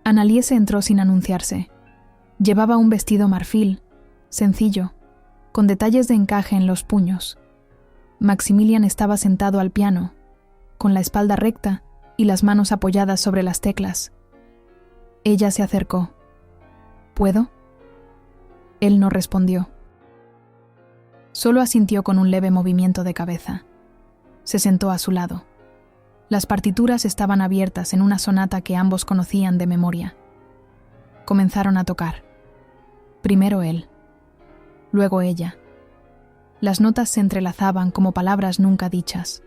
Annalise entró sin anunciarse. Llevaba un vestido marfil, sencillo, con detalles de encaje en los puños. Maximilian estaba sentado al piano, con la espalda recta y las manos apoyadas sobre las teclas. Ella se acercó. «¿Puedo?». Él no respondió. Solo asintió con un leve movimiento de cabeza. Se sentó a su lado. Las partituras estaban abiertas en una sonata que ambos conocían de memoria. Comenzaron a tocar. Primero él, luego ella. Las notas se entrelazaban como palabras nunca dichas,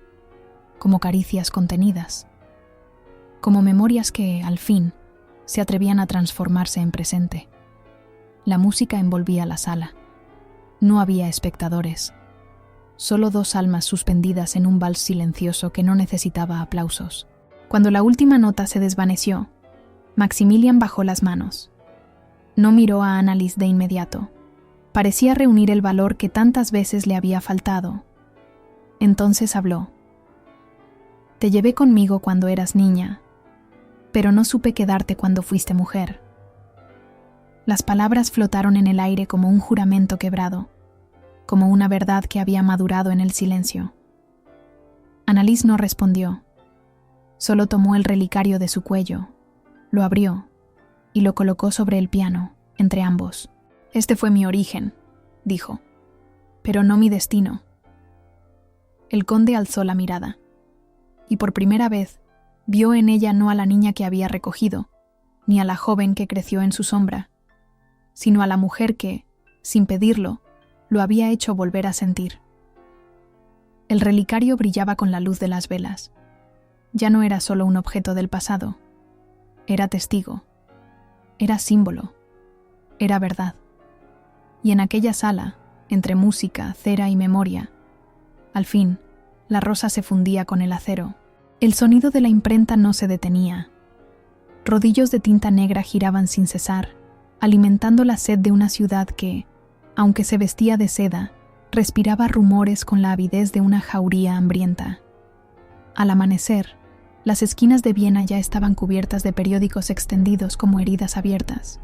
como caricias contenidas, como memorias que, al fin, se atrevían a transformarse en presente. La música envolvía la sala. No había espectadores. Solo 2 almas suspendidas en un vals silencioso que no necesitaba aplausos. Cuando la última nota se desvaneció, Maximilian bajó las manos. No miró a Annalise de inmediato. Parecía reunir el valor que tantas veces le había faltado. Entonces habló. «Te llevé conmigo cuando eras niña, pero no supe quedarte cuando fuiste mujer». Las palabras flotaron en el aire como un juramento quebrado, como una verdad que había madurado en el silencio. Annalise no respondió. Solo tomó el relicario de su cuello, lo abrió y lo colocó sobre el piano, entre ambos. «Este fue mi origen», dijo, «pero no mi destino». El conde alzó la mirada, y por primera vez Vio en ella no a la niña que había recogido, ni a la joven que creció en su sombra, sino a la mujer que, sin pedirlo, lo había hecho volver a sentir. El relicario brillaba con la luz de las velas. Ya no era solo un objeto del pasado. Era testigo. Era símbolo. Era verdad. Y en aquella sala, entre música, cera y memoria, al fin, la rosa se fundía con el acero. El sonido de la imprenta no se detenía. Rodillos de tinta negra giraban sin cesar, alimentando la sed de una ciudad que, aunque se vestía de seda, respiraba rumores con la avidez de una jauría hambrienta. Al amanecer, las esquinas de Viena ya estaban cubiertas de periódicos extendidos como heridas abiertas.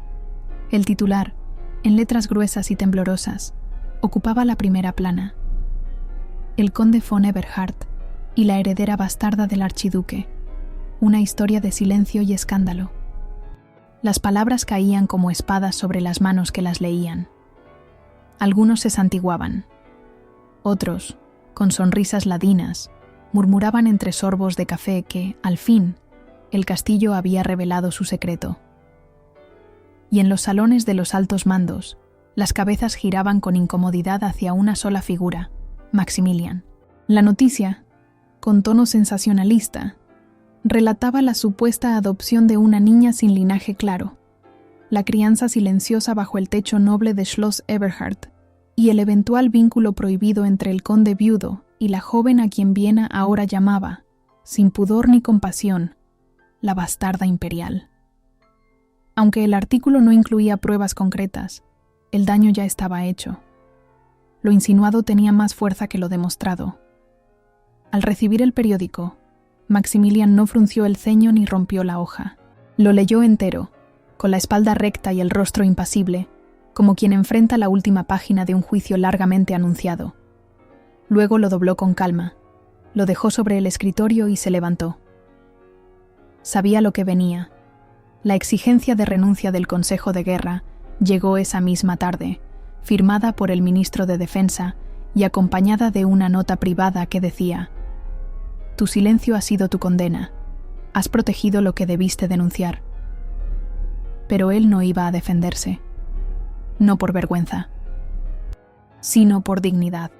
El titular, en letras gruesas y temblorosas, ocupaba la primera plana. El conde von Eberhard y la heredera bastarda del archiduque, una historia de silencio y escándalo. Las palabras caían como espadas sobre las manos que las leían. Algunos se santiguaban. Otros, con sonrisas ladinas, murmuraban entre sorbos de café que, al fin, el castillo había revelado su secreto. Y en los salones de los altos mandos, las cabezas giraban con incomodidad hacia una sola figura, Maximilian. La noticia, con tono sensacionalista, relataba la supuesta adopción de una niña sin linaje claro, la crianza silenciosa bajo el techo noble de Schloss Eberhard y el eventual vínculo prohibido entre el conde viudo y la joven a quien Viena ahora llamaba, sin pudor ni compasión, la bastarda imperial. Aunque el artículo no incluía pruebas concretas, el daño ya estaba hecho. Lo insinuado tenía más fuerza que lo demostrado. Al recibir el periódico, Maximilian no frunció el ceño ni rompió la hoja. Lo leyó entero, con la espalda recta y el rostro impasible, como quien enfrenta la última página de un juicio largamente anunciado. Luego lo dobló con calma, lo dejó sobre el escritorio y se levantó. Sabía lo que venía. La exigencia de renuncia del Consejo de Guerra llegó esa misma tarde, firmada por el ministro de Defensa y acompañada de una nota privada que decía: «Tu silencio ha sido tu condena. Has protegido lo que debiste denunciar». Pero él no iba a defenderse. No por vergüenza, sino por dignidad.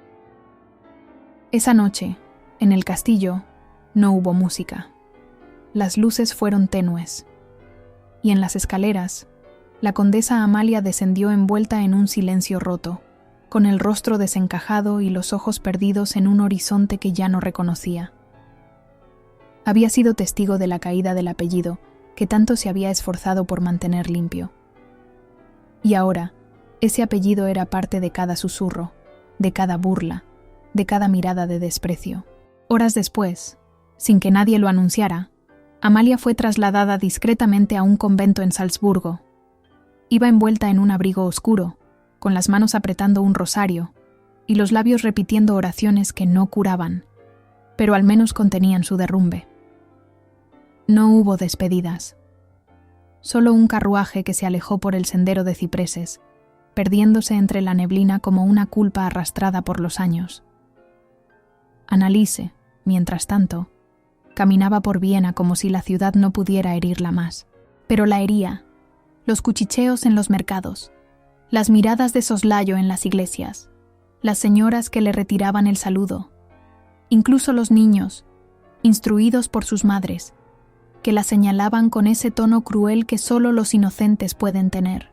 Esa noche, en el castillo, no hubo música. Las luces fueron tenues. Y en las escaleras, la condesa Amalia descendió envuelta en un silencio roto, con el rostro desencajado y los ojos perdidos en un horizonte que ya no reconocía. Había sido testigo de la caída del apellido que tanto se había esforzado por mantener limpio. Y ahora, ese apellido era parte de cada susurro, de cada burla, de cada mirada de desprecio. Horas después, sin que nadie lo anunciara, Amalia fue trasladada discretamente a un convento en Salzburgo. Iba envuelta en un abrigo oscuro, con las manos apretando un rosario y los labios repitiendo oraciones que no curaban, pero al menos contenían su derrumbe. No hubo despedidas. Solo un carruaje que se alejó por el sendero de cipreses, perdiéndose entre la neblina como una culpa arrastrada por los años. Anneliese, mientras tanto, caminaba por Viena como si la ciudad no pudiera herirla más. Pero la hería, los cuchicheos en los mercados, las miradas de soslayo en las iglesias, las señoras que le retiraban el saludo, incluso los niños, instruidos por sus madres, que la señalaban con ese tono cruel que solo los inocentes pueden tener.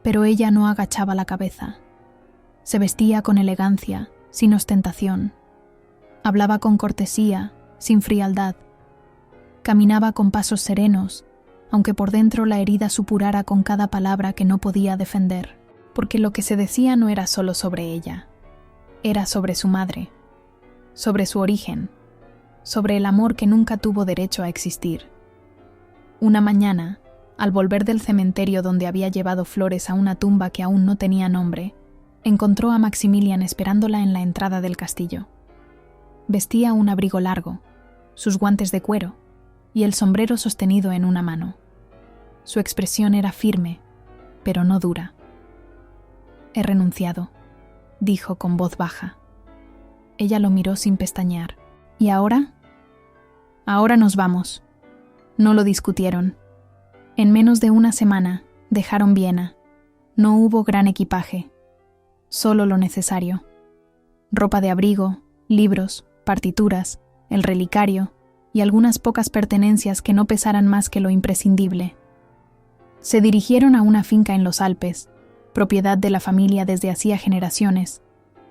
Pero ella no agachaba la cabeza. Se vestía con elegancia, sin ostentación. Hablaba con cortesía, sin frialdad. Caminaba con pasos serenos, aunque por dentro la herida supurara con cada palabra que no podía defender, porque lo que se decía no era solo sobre ella, era sobre su madre, sobre su origen, sobre el amor que nunca tuvo derecho a existir. Una mañana, al volver del cementerio donde había llevado flores a una tumba que aún no tenía nombre, encontró a Maximilian esperándola en la entrada del castillo. Vestía un abrigo largo, sus guantes de cuero y el sombrero sostenido en una mano. Su expresión era firme, pero no dura. «He renunciado», dijo con voz baja. Ella lo miró sin pestañear. «¿Y ahora?» Ahora nos vamos. No lo discutieron. En menos de una semana dejaron Viena. No hubo gran equipaje, solo lo necesario. Ropa de abrigo, libros, partituras, el relicario y algunas pocas pertenencias que no pesaran más que lo imprescindible. Se dirigieron a una finca en los Alpes, propiedad de la familia desde hacía generaciones,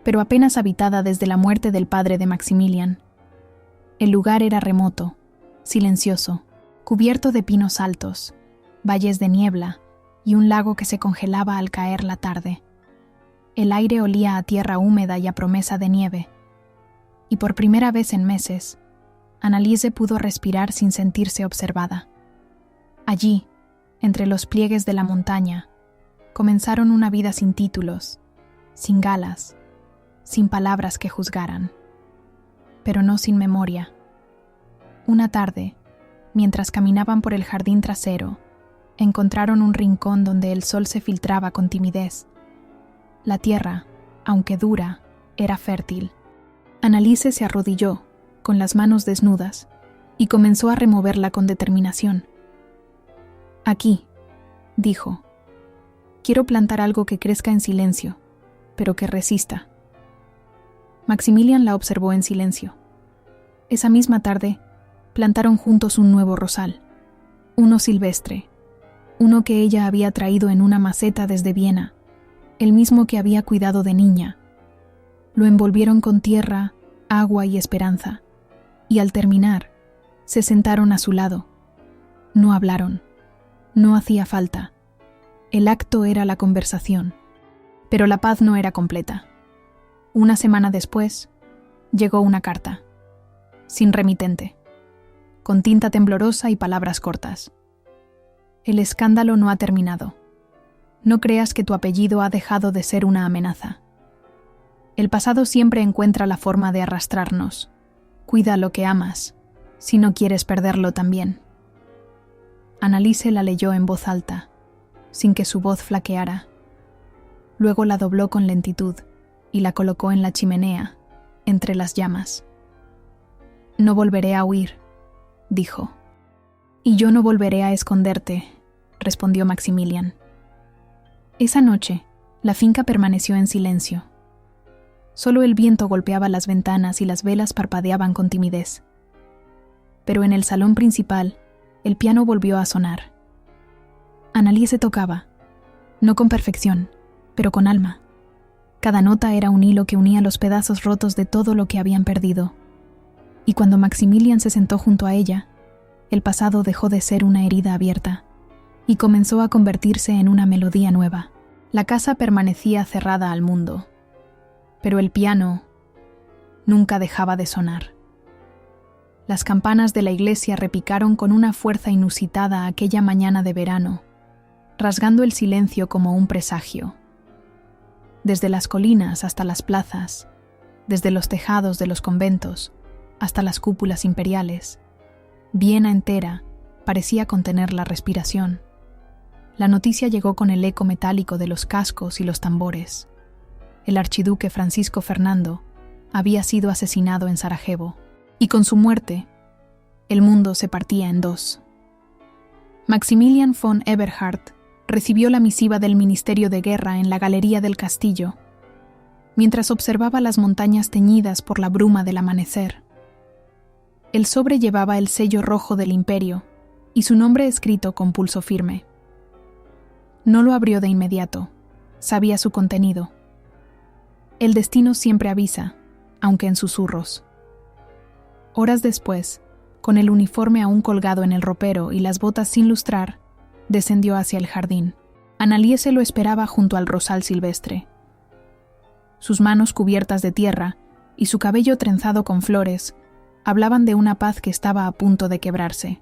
pero apenas habitada desde la muerte del padre de Maximilian. El lugar era remoto, silencioso, cubierto de pinos altos, valles de niebla y un lago que se congelaba al caer la tarde. El aire olía a tierra húmeda y a promesa de nieve. Y por primera vez en meses, Anneliese pudo respirar sin sentirse observada. Allí, entre los pliegues de la montaña, comenzaron una vida sin títulos, sin galas, sin palabras que juzgaran, pero no sin memoria. Una tarde, mientras caminaban por el jardín trasero, encontraron un rincón donde el sol se filtraba con timidez. La tierra, aunque dura, era fértil. Anneliese se arrodilló, con las manos desnudas, y comenzó a removerla con determinación. «Aquí», dijo, «quiero plantar algo que crezca en silencio, pero que resista». Maximilian la observó en silencio. Esa misma tarde, plantaron juntos un nuevo rosal, uno silvestre, uno que ella había traído en una maceta desde Viena, el mismo que había cuidado de niña. Lo envolvieron con tierra, agua y esperanza, y al terminar, se sentaron a su lado. No hablaron, no hacía falta. El acto era la conversación, pero la paz no era completa. Una semana después, llegó una carta, sin remitente, con tinta temblorosa y palabras cortas. El escándalo no ha terminado. No creas que tu apellido ha dejado de ser una amenaza. El pasado siempre encuentra la forma de arrastrarnos. Cuida lo que amas, si no quieres perderlo también. Anneliese la leyó en voz alta, sin que su voz flaqueara. Luego la dobló con lentitud y la colocó en la chimenea, entre las llamas. «No volveré a huir», dijo. «Y yo no volveré a esconderte», respondió Maximilian. Esa noche, la finca permaneció en silencio. Solo el viento golpeaba las ventanas y las velas parpadeaban con timidez. Pero en el salón principal, el piano volvió a sonar. Anneliese tocaba, no con perfección, pero con alma. Cada nota era un hilo que unía los pedazos rotos de todo lo que habían perdido. Y cuando Maximilian se sentó junto a ella, el pasado dejó de ser una herida abierta y comenzó a convertirse en una melodía nueva. La casa permanecía cerrada al mundo, pero el piano nunca dejaba de sonar. Las campanas de la iglesia repicaron con una fuerza inusitada aquella mañana de verano, rasgando el silencio como un presagio. Desde las colinas hasta las plazas, desde los tejados de los conventos hasta las cúpulas imperiales, Viena entera parecía contener la respiración. La noticia llegó con el eco metálico de los cascos y los tambores. El archiduque Francisco Fernando había sido asesinado en Sarajevo, y con su muerte, el mundo se partía en dos. Maximilian von Eberhard recibió la misiva del Ministerio de Guerra en la galería del castillo, mientras observaba las montañas teñidas por la bruma del amanecer. El sobre llevaba el sello rojo del imperio y su nombre escrito con pulso firme. No lo abrió de inmediato, sabía su contenido. El destino siempre avisa, aunque en susurros. Horas después, con el uniforme aún colgado en el ropero y las botas sin lustrar, descendió hacia el jardín. Anneliese lo esperaba junto al rosal silvestre. Sus manos cubiertas de tierra y su cabello trenzado con flores hablaban de una paz que estaba a punto de quebrarse.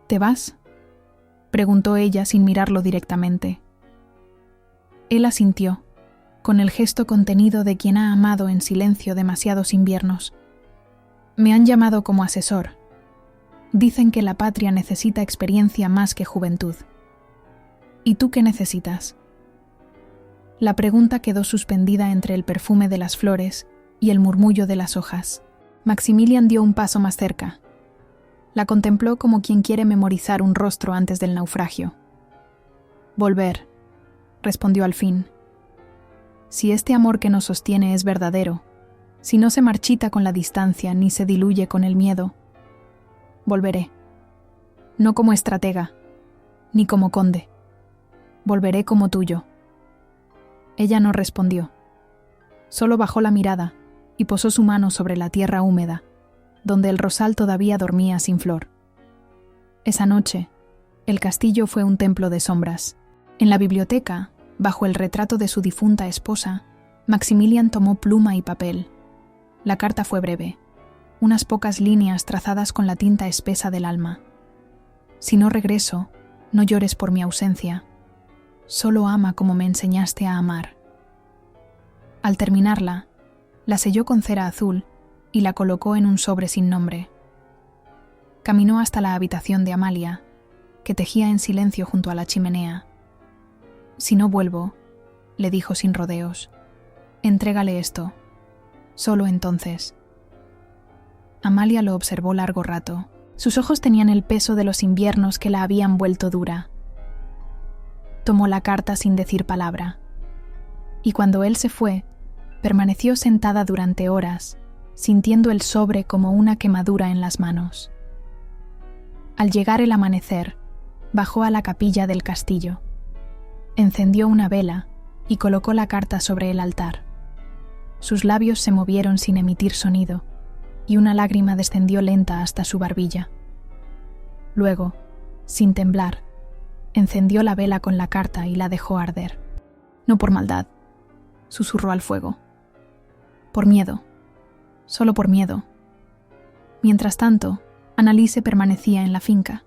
«¿Te vas?», preguntó ella sin mirarlo directamente. Él asintió, con el gesto contenido de quien ha amado en silencio demasiados inviernos. «Me han llamado como asesor. Dicen que la patria necesita experiencia más que juventud. ¿Y tú qué necesitas?». La pregunta quedó suspendida entre el perfume de las flores y el murmullo de las hojas. Maximilian dio un paso más cerca. La contempló como quien quiere memorizar un rostro antes del naufragio. «Volver», respondió al fin. «Si este amor que nos sostiene es verdadero, si no se marchita con la distancia ni se diluye con el miedo, volveré. No como estratega, ni como conde. Volveré como tuyo». Ella no respondió. Solo bajó la mirada y posó su mano sobre la tierra húmeda, donde el rosal todavía dormía sin flor. Esa noche, el castillo fue un templo de sombras. En la biblioteca, bajo el retrato de su difunta esposa, Maximilian tomó pluma y papel. La carta fue breve, unas pocas líneas trazadas con la tinta espesa del alma. «Si no regreso, no llores por mi ausencia. Solo ama como me enseñaste a amar». Al terminarla, la selló con cera azul y la colocó en un sobre sin nombre. Caminó hasta la habitación de Amalia, que tejía en silencio junto a la chimenea. «Si no vuelvo», le dijo sin rodeos, «entrégale esto. Solo entonces». Amalia lo observó largo rato. Sus ojos tenían el peso de los inviernos que la habían vuelto dura. Tomó la carta sin decir palabra. Y cuando él se fue, permaneció sentada durante horas, sintiendo el sobre como una quemadura en las manos. Al llegar el amanecer, bajó a la capilla del castillo. Encendió una vela y colocó la carta sobre el altar. Sus labios se movieron sin emitir sonido, y una lágrima descendió lenta hasta su barbilla. Luego, sin temblar, encendió la vela con la carta y la dejó arder. «No por maldad», susurró al fuego. «Por miedo. Solo por miedo». Mientras tanto, Anneliese permanecía en la finca.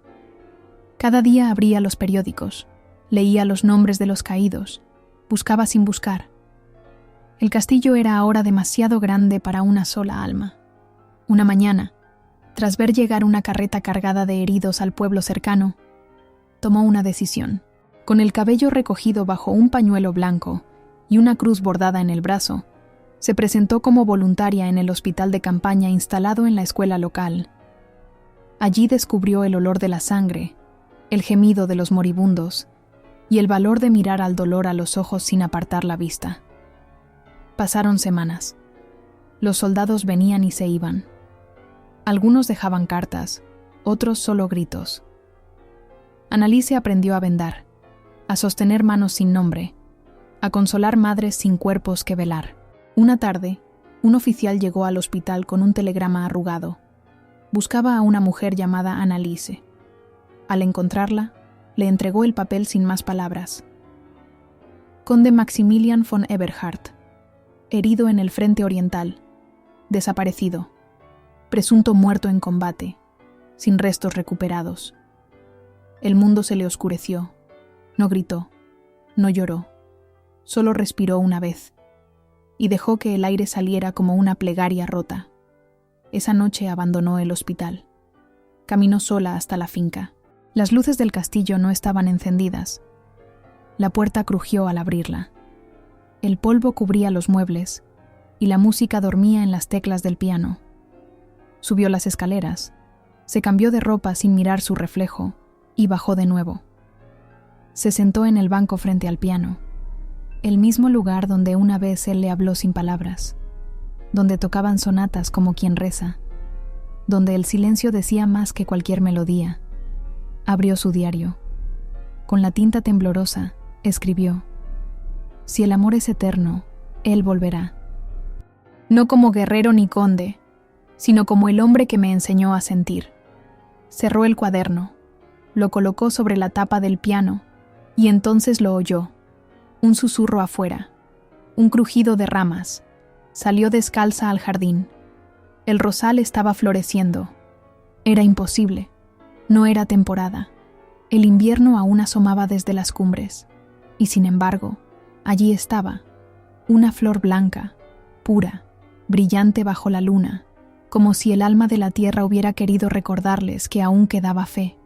Cada día abría los periódicos, leía los nombres de los caídos, buscaba sin buscar. El castillo era ahora demasiado grande para una sola alma. Una mañana, tras ver llegar una carreta cargada de heridos al pueblo cercano, tomó una decisión. Con el cabello recogido bajo un pañuelo blanco y una cruz bordada en el brazo, se presentó como voluntaria en el hospital de campaña instalado en la escuela local. Allí descubrió el olor de la sangre, el gemido de los moribundos y el valor de mirar al dolor a los ojos sin apartar la vista. Pasaron semanas. Los soldados venían y se iban. Algunos dejaban cartas, otros solo gritos. Anneliese aprendió a vendar, a sostener manos sin nombre, a consolar madres sin cuerpos que velar. Una tarde, un oficial llegó al hospital con un telegrama arrugado. Buscaba a una mujer llamada Anneliese. Al encontrarla, le entregó el papel sin más palabras. Conde Maximilian von Eberhard, herido en el frente oriental, desaparecido, presunto muerto en combate, sin restos recuperados. El mundo se le oscureció. No gritó, no lloró, solo respiró una vez y dejó que el aire saliera como una plegaria rota. Esa noche abandonó el hospital. Caminó sola hasta la finca. Las luces del castillo no estaban encendidas. La puerta crujió al abrirla. El polvo cubría los muebles y la música dormía en las teclas del piano. Subió las escaleras, se cambió de ropa sin mirar su reflejo y bajó de nuevo. Se sentó en el banco frente al piano, el mismo lugar donde una vez él le habló sin palabras, donde tocaban sonatas como quien reza, donde el silencio decía más que cualquier melodía. Abrió su diario. Con la tinta temblorosa, escribió: «Si el amor es eterno, él volverá. No como guerrero ni conde, sino como el hombre que me enseñó a sentir». Cerró el cuaderno, lo colocó sobre la tapa del piano y entonces lo oyó. Un susurro afuera, un crujido de ramas. Salió descalza al jardín. El rosal estaba floreciendo. Era imposible. No era temporada. El invierno aún asomaba desde las cumbres. Y sin embargo, allí estaba, una flor blanca, pura, brillante bajo la luna, como si el alma de la tierra hubiera querido recordarles que aún quedaba fe.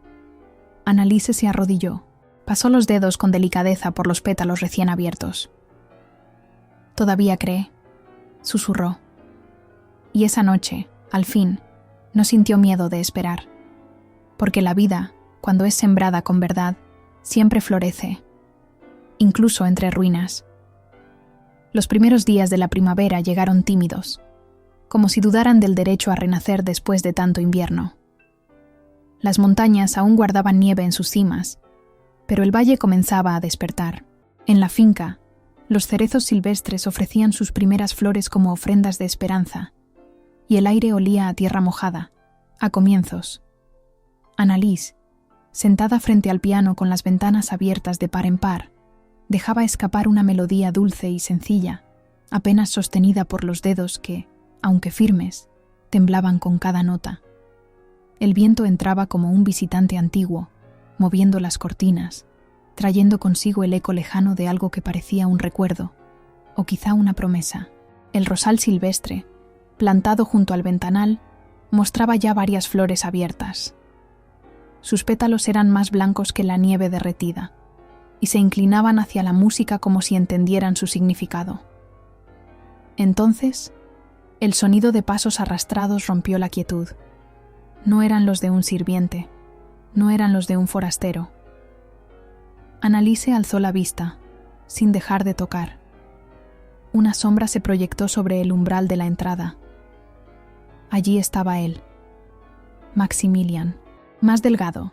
Anneliese se arrodilló, pasó los dedos con delicadeza por los pétalos recién abiertos. «Todavía cree», susurró. Y esa noche, Al fin, no sintió miedo de esperar, porque la vida, cuando es sembrada con verdad, siempre florece, incluso entre ruinas. Los primeros días de la primavera llegaron tímidos, como si dudaran del derecho a renacer después de tanto invierno. Las montañas aún guardaban nieve en sus cimas, pero el valle comenzaba a despertar. En la finca, los cerezos silvestres ofrecían sus primeras flores como ofrendas de esperanza, y el aire olía a tierra mojada, a comienzos. Annalise, sentada frente al piano con las ventanas abiertas de par en par, dejaba escapar una melodía dulce y sencilla, apenas sostenida por los dedos que, aunque firmes, temblaban con cada nota. El viento entraba como un visitante antiguo, moviendo las cortinas, trayendo consigo el eco lejano de algo que parecía un recuerdo, o quizá una promesa. El rosal silvestre, plantado junto al ventanal, mostraba ya varias flores abiertas. Sus pétalos eran más blancos que la nieve derretida, y se inclinaban hacia la música como si entendieran su significado. Entonces, el sonido de pasos arrastrados rompió la quietud. No eran los de un sirviente, no eran los de un forastero. Annalise alzó la vista, sin dejar de tocar. Una sombra se proyectó sobre el umbral de la entrada. Allí estaba él, Maximilian, más delgado,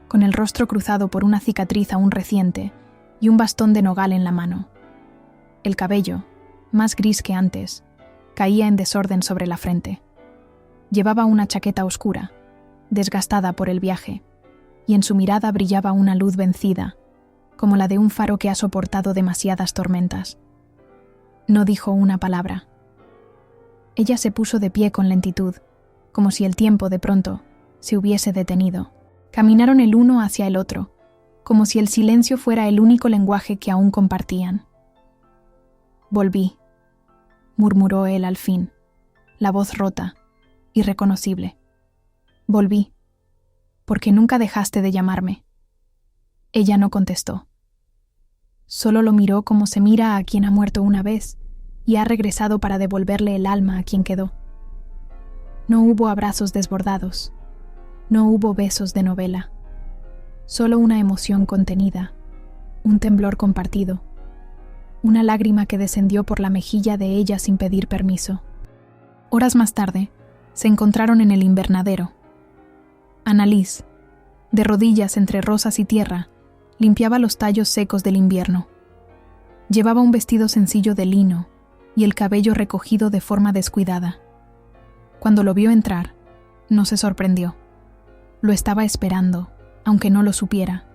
con el rostro cruzado por una cicatriz aún reciente y un bastón de nogal en la mano. El cabello, más gris que antes, caía en desorden sobre la frente. Llevaba una chaqueta oscura, desgastada por el viaje, y en su mirada brillaba una luz vencida, como la de un faro que ha soportado demasiadas tormentas. No dijo una palabra. Ella se puso de pie con lentitud, como si el tiempo, de pronto, se hubiese detenido. Caminaron el uno hacia el otro, como si el silencio fuera el único lenguaje que aún compartían. «Volví», murmuró él al fin, la voz rota, irreconocible. «Volví, porque nunca dejaste de llamarme». Ella no contestó. Solo lo miró como se mira a quien ha muerto una vez y ha regresado para devolverle el alma a quien quedó. No hubo abrazos desbordados, no hubo besos de novela, solo una emoción contenida, un temblor compartido, una lágrima que descendió por la mejilla de ella sin pedir permiso. Horas más tarde, se encontraron en el invernadero. Annalise, de rodillas entre rosas y tierra, limpiaba los tallos secos del invierno. Llevaba un vestido sencillo de lino y el cabello recogido de forma descuidada. Cuando lo vio entrar, no se sorprendió. Lo estaba esperando, aunque no lo supiera.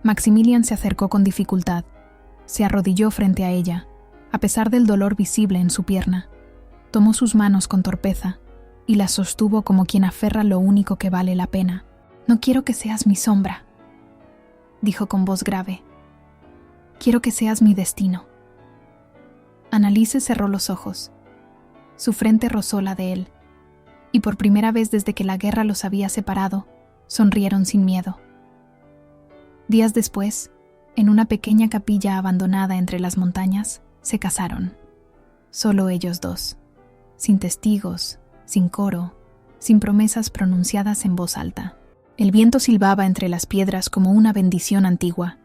Maximilian se acercó con dificultad. Se arrodilló frente a ella, a pesar del dolor visible en su pierna. Tomó sus manos con torpeza y las sostuvo como quien aferra lo único que vale la pena. «No quiero que seas mi sombra», dijo con voz grave. «Quiero que seas mi destino». Annalise cerró los ojos. Su frente rozó la de él, y por primera vez desde que la guerra los había separado, sonrieron sin miedo. Días después, en una pequeña capilla abandonada entre las montañas, se casaron. Solo ellos dos, sin testigos, sin coro, sin promesas pronunciadas en voz alta. El viento silbaba entre las piedras como una bendición antigua,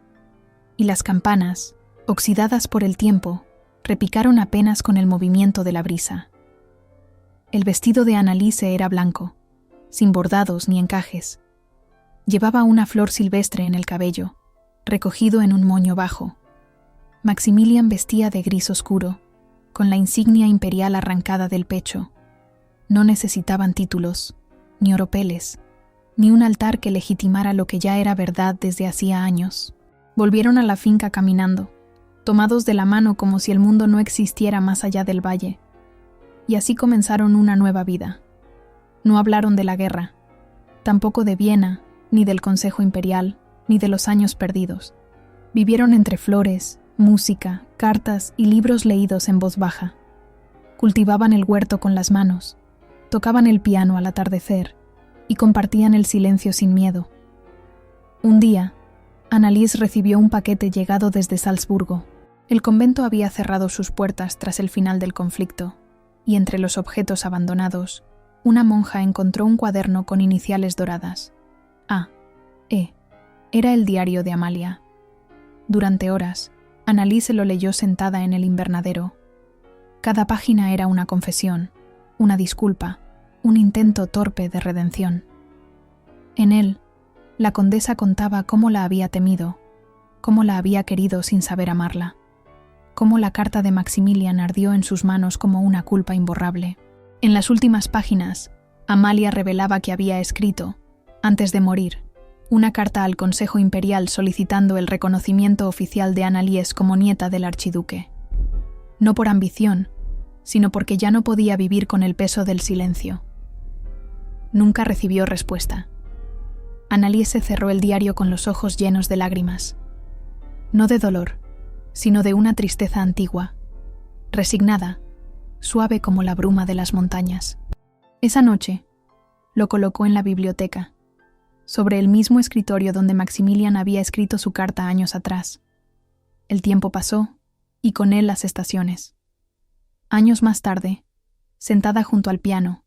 y las campanas, oxidadas por el tiempo, repicaron apenas con el movimiento de la brisa. El vestido de Annalise era blanco, sin bordados ni encajes. Llevaba una flor silvestre en el cabello, recogido en un moño bajo. Maximilian vestía de gris oscuro, con la insignia imperial arrancada del pecho. No necesitaban títulos, ni oropeles, ni un altar que legitimara lo que ya era verdad desde hacía años. Volvieron a la finca caminando, tomados de la mano como si el mundo no existiera más allá del valle. Y así comenzaron una nueva vida. No hablaron de la guerra, tampoco de Viena, ni del Consejo Imperial, ni de los años perdidos. Vivieron entre flores, música, cartas y libros leídos en voz baja. Cultivaban el huerto con las manos, tocaban el piano al atardecer y compartían el silencio sin miedo. Un día, Annalise recibió un paquete llegado desde Salzburgo. El convento había cerrado sus puertas tras el final del conflicto, y entre los objetos abandonados, una monja encontró un cuaderno con iniciales doradas. A. E. Era el diario de Amalia. Durante horas, Annalise lo leyó sentada en el invernadero. Cada página era una confesión, una disculpa, un intento torpe de redención. En él, la condesa contaba cómo la había temido, cómo la había querido sin saber amarla, cómo la carta de Maximilian ardió en sus manos como una culpa imborrable. En las últimas páginas, Amalia revelaba que había escrito, antes de morir, una carta al Consejo Imperial solicitando el reconocimiento oficial de Annalise como nieta del archiduque. No por ambición, sino porque ya no podía vivir con el peso del silencio. Nunca recibió respuesta. Annalise cerró el diario con los ojos llenos de lágrimas. No de dolor, sino de una tristeza antigua, resignada, suave como la bruma de las montañas. Esa noche, lo colocó en la biblioteca, sobre el mismo escritorio donde Maximilian había escrito su carta años atrás. El tiempo pasó, y con él las estaciones. Años más tarde, sentada junto al piano,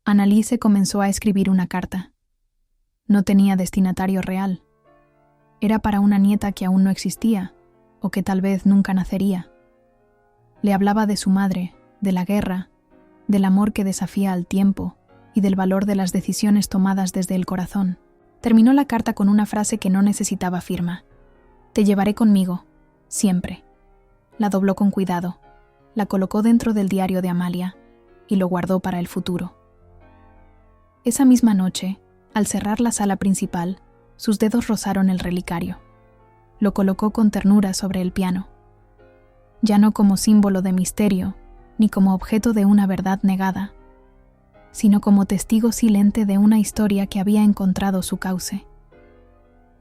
Annalise comenzó a escribir una carta. No tenía destinatario real. Era para una nieta que aún no existía, o que tal vez nunca nacería. Le hablaba de su madre, de la guerra, del amor que desafía al tiempo y del valor de las decisiones tomadas desde el corazón. Terminó la carta con una frase que no necesitaba firma. «Te llevaré conmigo, siempre». La dobló con cuidado, la colocó dentro del diario de Amalia y lo guardó para el futuro. Esa misma noche, al cerrar la sala principal, sus dedos rozaron el relicario. Lo colocó con ternura sobre el piano. Ya no como símbolo de misterio, ni como objeto de una verdad negada, sino como testigo silente de una historia que había encontrado su cauce.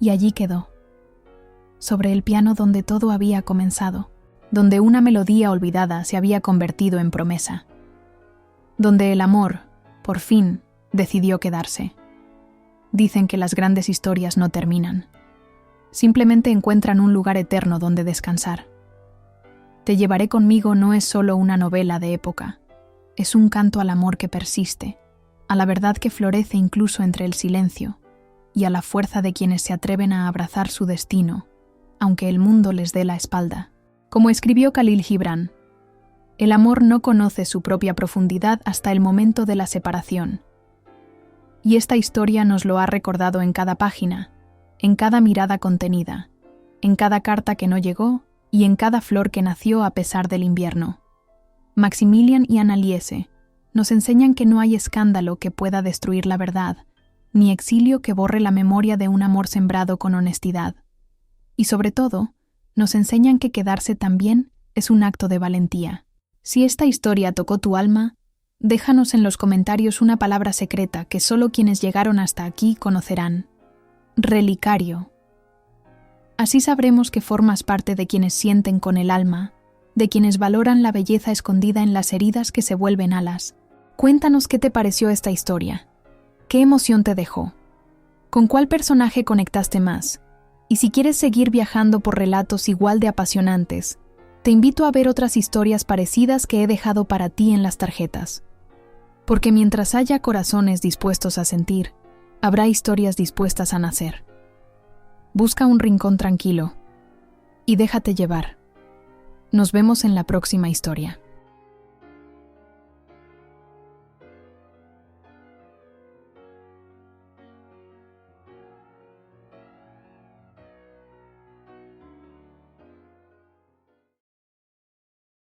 Y allí quedó, sobre el piano donde todo había comenzado, donde una melodía olvidada se había convertido en promesa, donde el amor, por fin, decidió quedarse. Dicen que las grandes historias no terminan. Simplemente encuentran un lugar eterno donde descansar. Te llevaré conmigo no es solo una novela de época, es un canto al amor que persiste, a la verdad que florece incluso entre el silencio, y a la fuerza de quienes se atreven a abrazar su destino, aunque el mundo les dé la espalda. Como escribió Khalil Gibran, el amor no conoce su propia profundidad hasta el momento de la separación. Y esta historia nos lo ha recordado en cada página, en cada mirada contenida, en cada carta que no llegó y en cada flor que nació a pesar del invierno. Maximilian y Annalise nos enseñan que no hay escándalo que pueda destruir la verdad, ni exilio que borre la memoria de un amor sembrado con honestidad. Y sobre todo, nos enseñan que quedarse también es un acto de valentía. Si esta historia tocó tu alma, déjanos en los comentarios una palabra secreta que solo quienes llegaron hasta aquí conocerán. Relicario. Así sabremos que formas parte de quienes sienten con el alma, de quienes valoran la belleza escondida en las heridas que se vuelven alas. Cuéntanos qué te pareció esta historia. ¿Qué emoción te dejó? ¿Con cuál personaje conectaste más? Y si quieres seguir viajando por relatos igual de apasionantes, te invito a ver otras historias parecidas que he dejado para ti en las tarjetas. Porque mientras haya corazones dispuestos a sentir, habrá historias dispuestas a nacer. Busca un rincón tranquilo y déjate llevar. Nos vemos en la próxima historia.